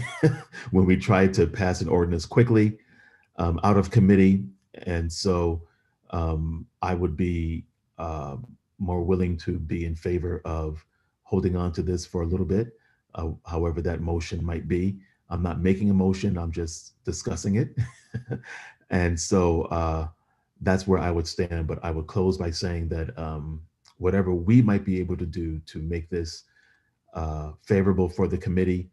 when we try to pass an ordinance quickly out of committee. And so I would be more willing to be in favor of holding on to this for a little bit, however that motion might be. I'm not making a motion, I'm just discussing it. And so that's where I would stand, but I would close by saying that whatever we might be able to do to make this favorable for the committee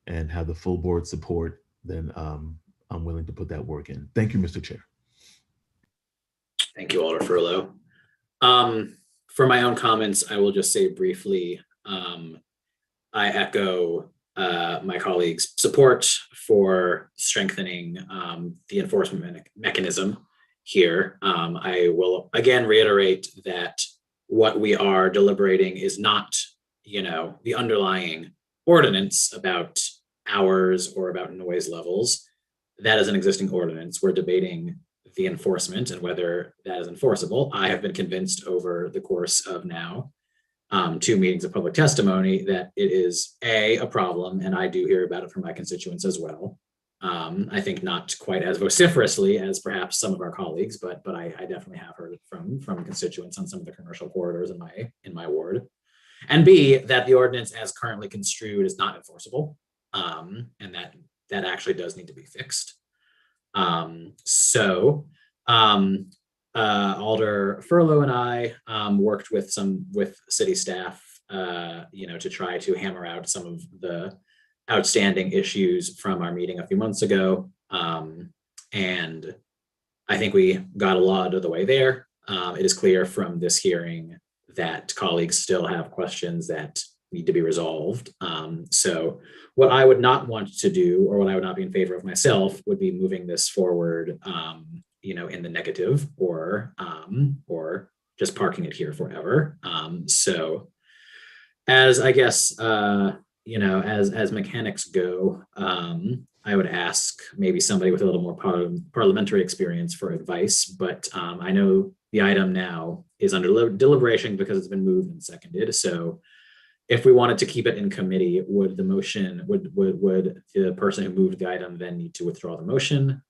and have the full board support, then I'm willing to put that work in. Thank you, Mr. Chair. Thank you, Alder Furlow. For my own comments, I will just say briefly, I echo my colleagues' support for strengthening the enforcement mechanism here. I will again reiterate that what we are deliberating is not, the underlying ordinance about hours or about noise levels. That is an existing ordinance. We're debating the enforcement and whether that is enforceable. I have been convinced over the course of now 2 meetings of public testimony that it is a problem, and I do hear about it from my constituents as well. I think not quite as vociferously as perhaps some of our colleagues, but I definitely have heard it from constituents on some of the commercial corridors in my ward. And B, that the ordinance as currently construed is not enforceable, and that actually does need to be fixed. Alder Furlow and I worked with city staff, to try to hammer out some of the outstanding issues from our meeting a few months ago. And I think we got a lot of the way there. It is clear from this hearing that colleagues still have questions that need to be resolved. So what I would not want to do, or what I would not be in favor of myself, would be moving this forward, in the negative, or just parking it here forever. So as I guess, as mechanics go, I would ask maybe somebody with a little more parliamentary experience for advice, but I know the item now is under deliberation because it's been moved and seconded. So if we wanted to keep it in committee, would the motion, would the person who moved the item then need to withdraw the motion,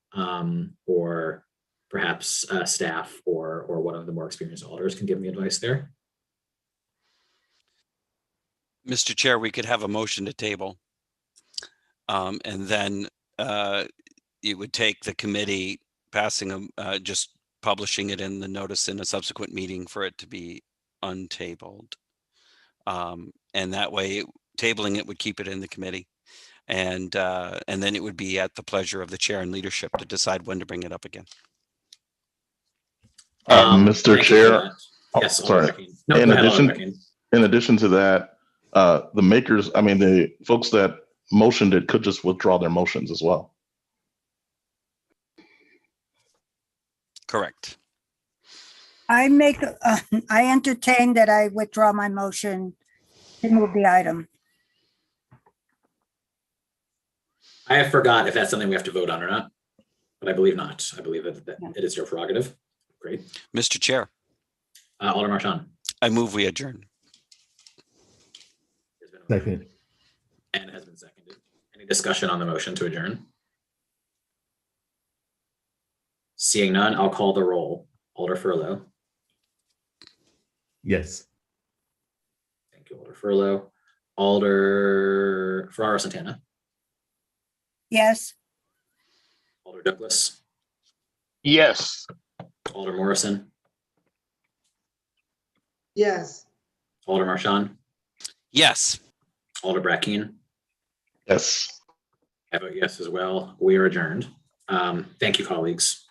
or perhaps staff or one of the more experienced alders can give me advice there? Mr. Chair, we could have a motion to table. And then it would take the committee passing, just publishing it in the notice in a subsequent meeting for it to be untabled. And that way, tabling it would keep it in the committee. And then it would be at the pleasure of the chair and leadership to decide when to bring it up again. Mr. Chair, yes, sorry. No, in addition to that, the folks that motioned it could just withdraw their motions as well. Correct. I entertain that I withdraw my motion to move the item. I forgot if that's something we have to vote on or not, but I believe not. I believe that it is your prerogative. Great. Mr. Chair. Alder Marchand. I move we adjourn. Second. And it has been seconded. Any discussion on the motion to adjourn? Seeing none, I'll call the roll. Alder Furlow. Yes. Thank you, Alder Furlow. Alder Ferraro Santana, Yes. Alder Douglas, Yes. Alder Morrison, Yes. Alder Marchand, Yes. Alder Brackeen. Yes. I vote yes as well. We are adjourned. Thank you, colleagues.